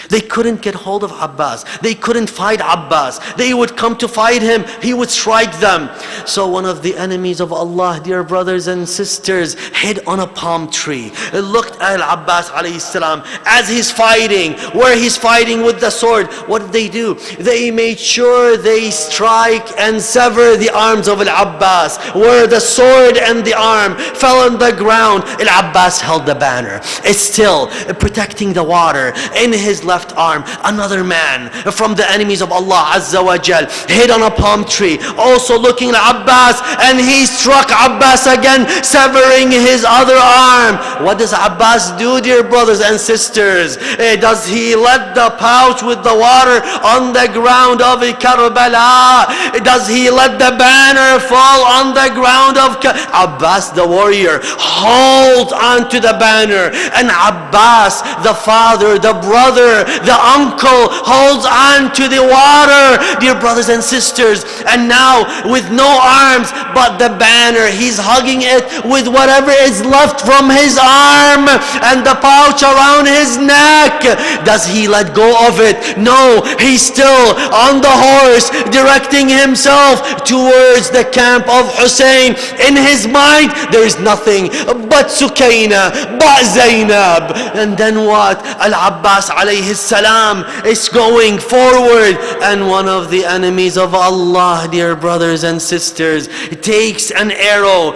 They couldn't get hold of Abbas. They couldn't fight Abbas. They would come to fight him. He would strike them. So one of the enemies of Allah, dear brothers and sisters, hid on a palm tree. Looked at Abbas alayhi salam as he's fighting, where he's fighting with the sword. What did they do? They made sure they strike and sever the arms of Al-Abbas. Where the sword and the arm fell on the ground, Al-Abbas held the banner. It's still protecting the water in his left arm. Another man from the enemies of Allah Azza wa Jal hid on a palm tree, also looking at Abbas, and he struck Abbas again, severing his other arm. What does Abbas do, dear brothers and sisters? Does he let the pouch with the water on the ground of Karbala? Does he let the banner fall on the ground of Abbas, the warrior, holds on to the banner, and Abbas, the father, the brother, the uncle, holds on to the water, dear brothers and sisters. And now with no arms but the banner, he's hugging it with whatever is left from his arm and the pouch around his neck. Does he let go of it? No, he's still on the horse, directing himself towards the camp of Hussein. In his mind, behind, there is nothing but Sukaina, but Zainab. And then what? Al-Abbas alayhi salam is going forward, and one of the enemies of Allah, dear brothers and sisters, takes an arrow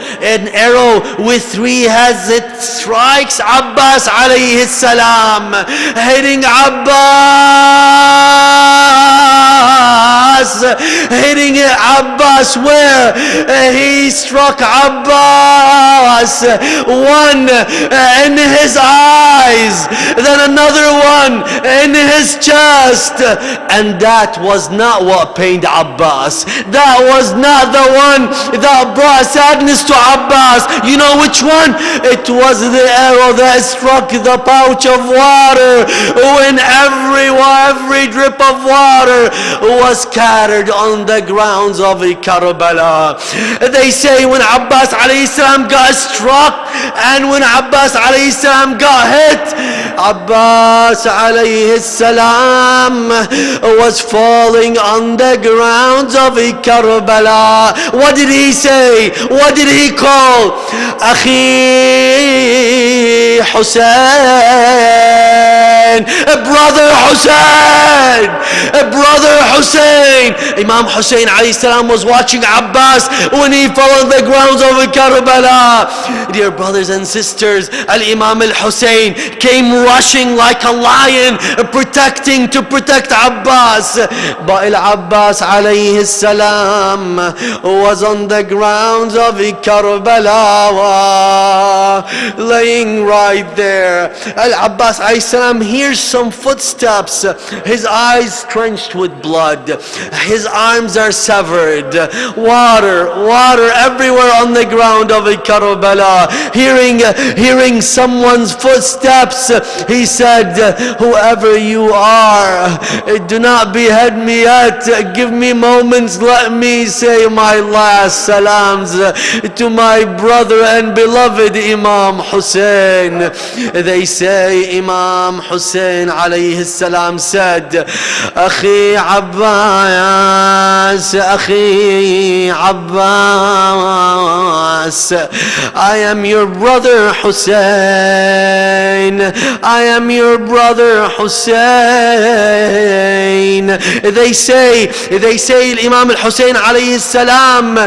with 3 heads. It strikes Abbas alayhi salam, hitting Abbas where? He struck Abbas, one in his eyes, then another one in his chest. And that was not what pained Abbas. That was not the one that brought sadness to Abbas. You know which one? It was the arrow that struck the pouch of water, when every drip of water was scattered on the grounds of Karbala. They say when Abbas alayhi salam got struck and when Abbas alayhi salam got hit, Abbas alayhi salam was falling on the grounds of Karbala. What did he say? What did he call? Akhi Hussein, brother Hussein, brother Hussein. Imam Hussein alayhi salam was watching Abbas when he fell on the grounds of Karbala. Dear brothers and sisters, Al-Imam al-Hussein came rushing like a lion, to protect Abbas. But Al-Abbas alayhi salam was on the grounds of Karbala, laying right there. Al-Abbas alayhi salam hears some footsteps. His eyes drenched with blood. His arms are severed. Water everywhere on the ground of Karbala. Hearing someone's footsteps, he said, whoever you are, do not behead me yet. Give me moments. Let me say my last salams to my brother and beloved Imam Hussein. They say Imam Hussein alayhi salam said, Akhi Abbas, Akhi Abbas, I am your brother Hussein. I am your brother Hussein. They say Imam al-Hussein alayhi salam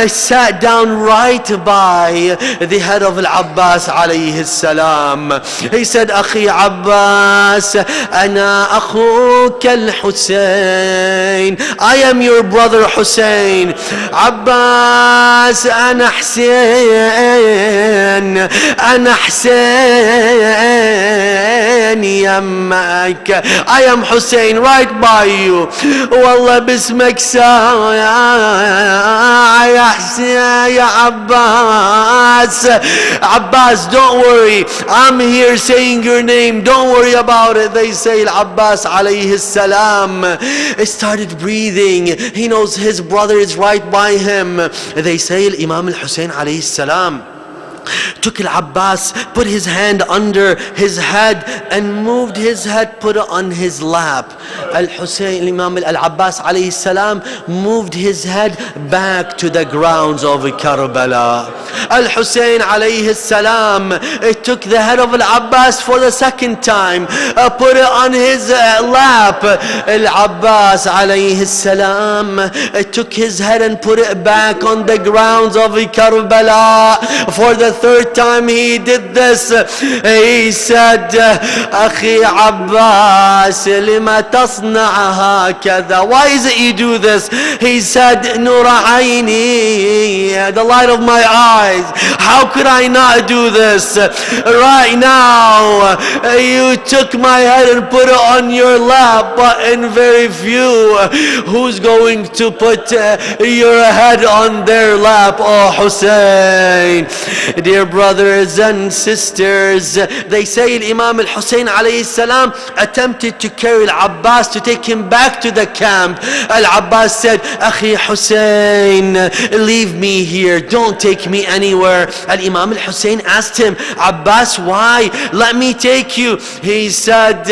sat down right by the head of Al-Abbas alayhi salam. He said, Akhi Abbas, Ana akhuka al-Hussein. I am your brother Hussein. Abbas, Ana Hussein. Ana Hussein yammak. I am Hussein right by you. Wallah bismak ya Abbas. Abbas, don't worry. I'm here saying your name. Don't worry about it. They say Abbas alayhi salam started breathing. He knows his brother is right by him. They say Imam al-Hussein alayhi salam took Al-Abbas, put his hand under his head and moved his head, put it on his lap. Al-Hussein, Imam Al-Abbas alayhi salam moved his head back to the grounds of Karbala. Al-Hussein alayhi salam took the head of Al-Abbas for the second time, put it on his lap. Al-Abbas alayhi salam took his head and put it back on the grounds of Karbala. For the third time he did this, he said, Akhi Abbas, lima tasna'a hakadha. Why is it you do this? He said, Nura Aini, the light of my eyes. How could I not do this? Right now, you took my head and put it on your lap, but in very few, who's going to put your head on their lap? Oh Hussein. Dear brothers and sisters, they say Imam al-Hussein alayhi salam attempted to carry Al-Abbas to take him back to the camp. Al-Abbas said, Akhi Hussein, leave me here, don't take me anywhere. Al-Imam al-Hussein asked him, Abbas, why? Let me take you. He said,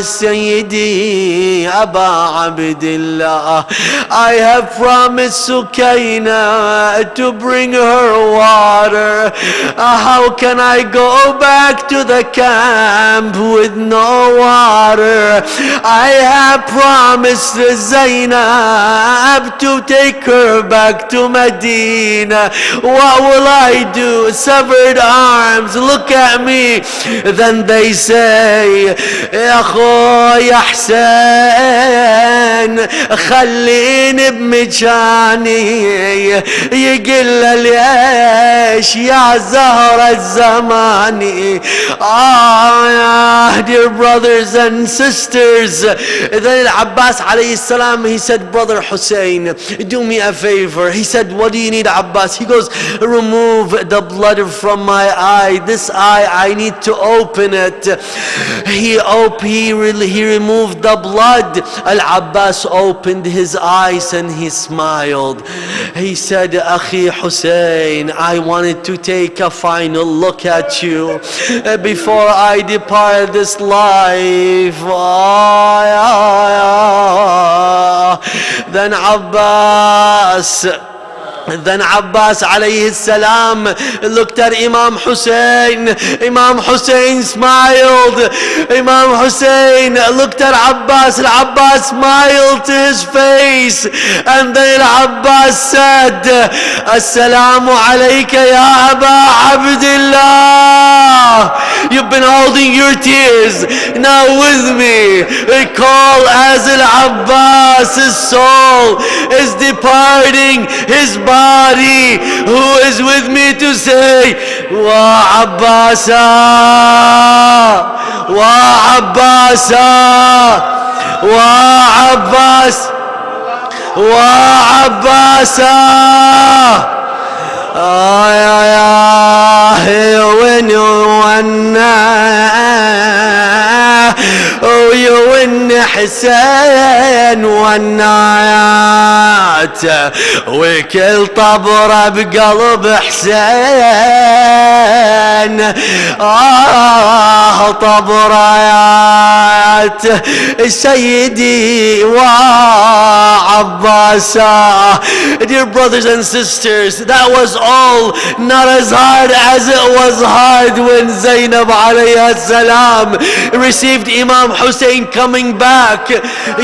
Sayyidi Aba Abdillah, I have promised Sukaina to bring her water. How can I go back to the camp with no water? I have promised Zainab to take her back to Medina. What will I do? Severed arms, look at me. Then they say, يا أخويا حسين خليني بمكاني. يقول ليش يا زهر الزماني. Dear brothers and sisters, then Abbas alayhi salam, he said, Brother Hussein, do me a favor. He said, what do you need, Abbas? He goes, remove the blood from my eye. This eye, I need to open it. He removed the blood. Al-Abbas opened his eyes and he smiled. He said, Akhi Hussein, I wanted to take a final look at you before I depart this life. Then Abbas alayhi salam looked at Imam Hussein. Imam Hussein smiled. Imam Hussein looked at Abbas. Abbas smiled to his face. And then Abbas said, Assalamu alayka ya Aba Abdillah. You've been holding your tears. Now with me, recall as Al-Abbas' soul is departing his body, who is with me to say, Wa Abbasa, Wa Abbasa, Wa Abbas, Wa Abbasa. وين حسين والنايات وكل طبرة بقلب حسين. طبرات سيدي وعباسا. Dear brothers and sisters, that was all not as hard as it was hard when Zainab alayhi salam received Imam Hussein coming back.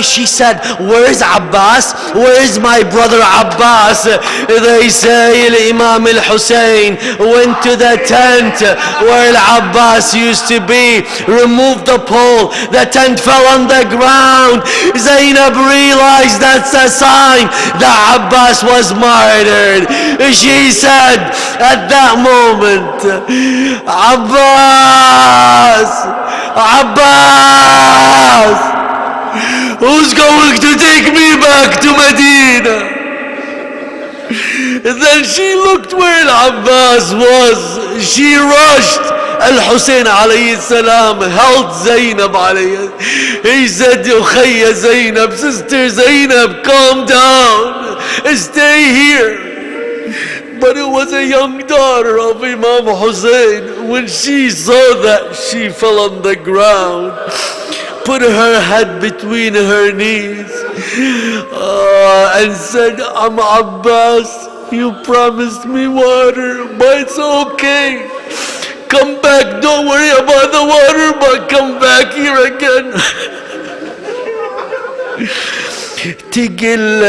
She said, where is Abbas? Where is my brother Abbas? They say Imam al-Hussein went to the tent where Abbas used to be, removed the pole, the tent fell on the ground. Zainab realized that's a sign that Abbas was martyred. She said at that moment, Abbas, Abbas, who's going to take me back to Medina? Then she looked where Abbas was. She rushed. Al-Hussein alayhi salam held Zainab alayhi. He said, Ukhayya Zainab, sister Zainab, calm down. Stay here. But it was a young daughter of Imam Hussein. When she saw that, she fell on the ground, put her head between her knees, and said, Abbas, you promised me water, but it's okay. Come back, don't worry about the water, but come back here again. تقل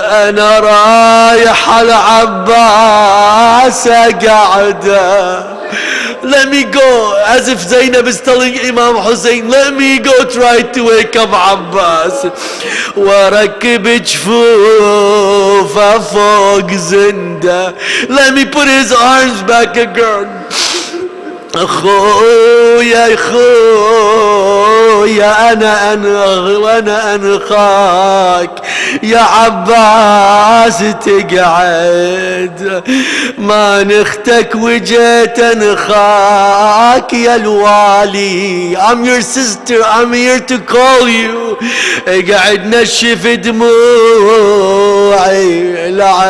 أنا رايح العباس قاعدة. Let me go, as if Zainab is telling Imam Hussein, let me go try to wake up Abbas. وركب جفوفه فوق زنده. Let me put his arms back again. أخويا أخويا أنا أنخاك يا عباس تقعد ما نختك وجيت أنخاك يا الوالي. I'm your sister, I'm here to call you. قاعد نشف دموعي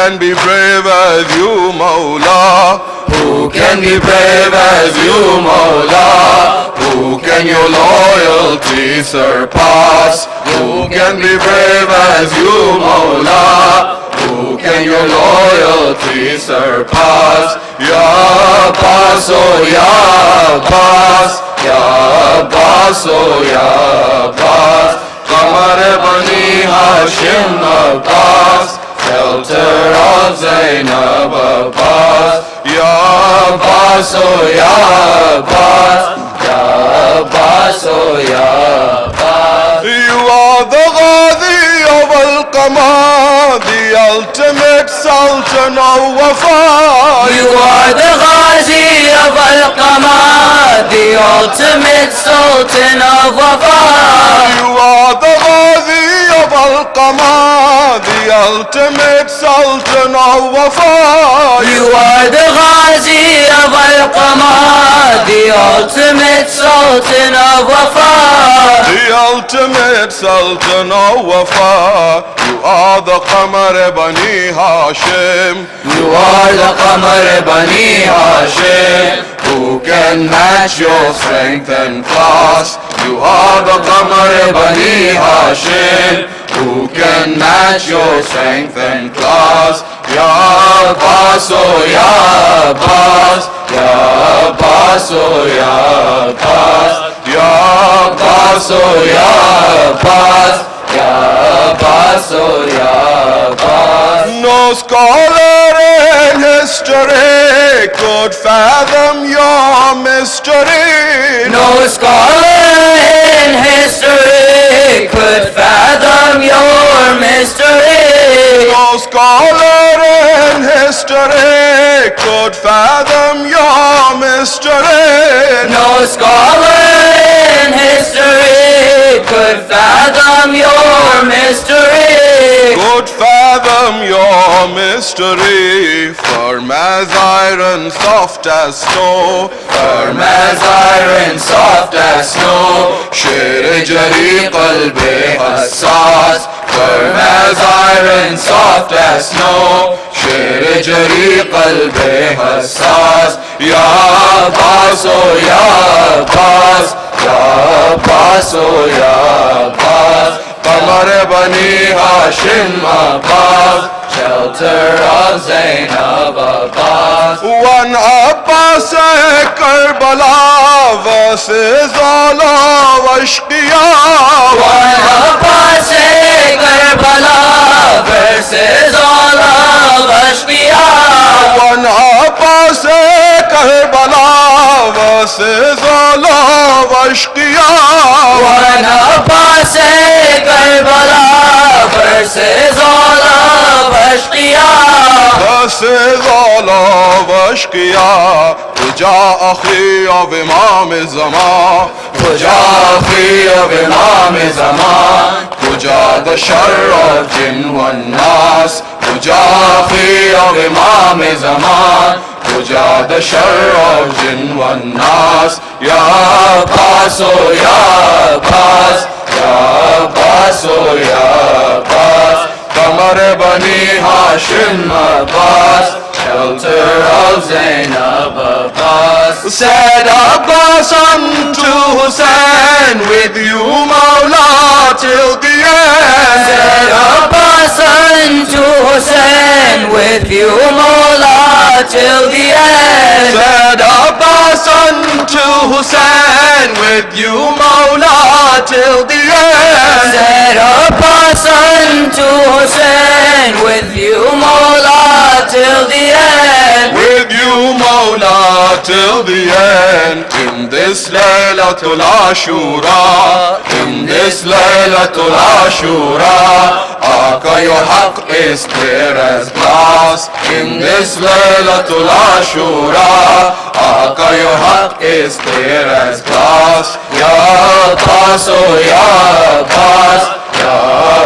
can be brave as you, Mawla? Who can be brave as you, Mawla? Who can your loyalty surpass? Who can be brave as you, Mawla? Who can your loyalty surpass? Ya Abbas, oh Ya Abbas, Ya Abbas, oh Ya Abbas, Qamar Bani Hashim Abbas, shelter of Zainab Abbas. Ya Abbas, oh Ya Abbas, Ya Abbas, oh Ya Abbas. You are the Ghazi of Al-Qamar, the ultimate Sultan of Wafa. You are the Ghazi of Al-Qamar, the ultimate Sultan of Wafa. You are the Ghazi of Al-Qamar, the ultimate Sultan of Wafa. You are the Ghazi of Al-Qamar, the ultimate Sultan of Wafa. The ultimate Sultan of Wafa. You are the Qamar Bani Hashim. You are the Qamar Bani Hashim. Who can match your strength and class? You are the Qamar Bani Hashim. Who can match your strength and class? Ya Abbas, oh Ya Abbas, Ya Abbas, oh Ya Abbas, Ya Abbas, oh Ya Abbas, Ya Abbas, oh Ya Abbas. No scholar in history could fathom your mystery. No scholar in history could fathom your mystery. No scholar in history could fathom your mystery. No scholar in history could fathom your mystery. Could fathom your mystery. Firm as iron, soft as snow. Firm as iron, soft as snow. शेर जरी क़ल्बे हसास. Firm as iron, soft as snow. शेर जरी क़ल्बे हसास. या अब्बास ओ या अब्बास, या अब्बास ओ या अब्बास, कमर बनी Hashim Abbas, Shelter of Zainab Abbas. One Abbas Karbala versus all of Ashqiya. One Abbas Karbala versus all of Ashqiya. One Abbas Karbala versus all of Ashqiya. One Abbas Karbala versus all of Ashqiya. versus all of Ashqiya. Tuja akhi of Imam Zaman, Tuja akhi of Imam Zaman, Tuja the shar of jinn wan nas, Tuja akhi of Imam Zaman, Tuja the shar of jinn wan nas. Ya Abbas, oh Ya Abbas, Ya Abbas, oh Ya Abbas, Qamar Bani Hashim Abbas, shelter of Zainab Abbas. said Abbas unto Hussein, with you Mawla till the end. Said Abbas unto Hussein, with you Mawla till the end. Said Abbas unto Hussein, with you Mawla till the end. Said Abbas unto Hussein, with you Mawla till the end. With you Mawla till the end. In this Laylatul Ashura, in this Laylatul Ashura, Aka your haq is clear as glass. In this Laylatul Ashura, Aka your haq is clear as glass. Ya Abbas, oh Ya Abbas, Ya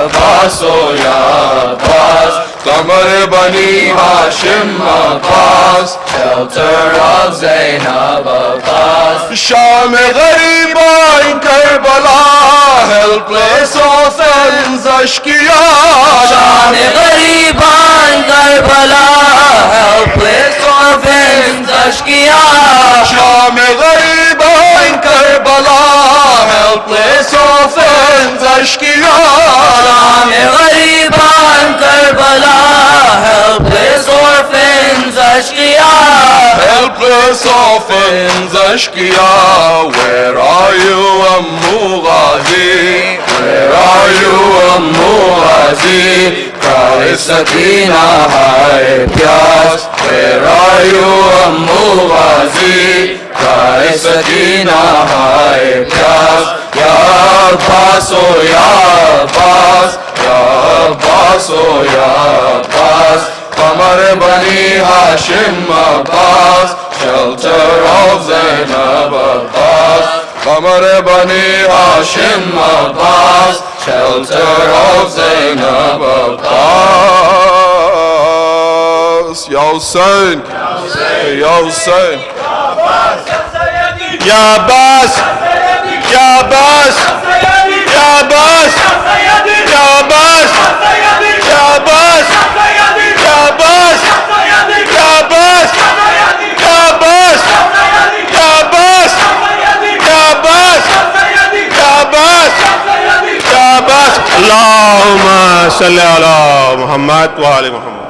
Abbas, oh Ya Abbas, Qamar Bani Hashim Abbas, Shelter of Zainab Abbas. Sham Ghariba in Karbala, helpless orphans ashkiya. शान गरीबान Karbala helpless orphans ashkiya. Sham ghariban Karbala, helpless orphans ashkiya. शान गरीबान Karbala helpless orphans ashkiya. Helpless orphans ashkiya. Where are you, Ammu Ghazi? Where are you, Ammu Ghazi? Cry Sakina hai pyas. Where are you, Ammu Ghazi? Cry Sakina hai pyas. Ya Abbas, oh Ya Abbas, Ya Abbas, oh Ya Abbas. Qamar Bani Hashim Abbas, shelter of Zainab Abbas. Qamar Bani Hashim Abbas, shelter of Zainab Abbas. Ya Hussein, Ya Hussein, Ya Abbas, Ya Abbas, Ya Abbas, Ya Abbas, Ya Abbas, Ya Abbas, Ya Abbas, Ya Abbas, Ya Abbas, Ya Abbas, Ya Abbas, Ya Abbas. Allahumma salli ala Muhammad wa ali Muhammad.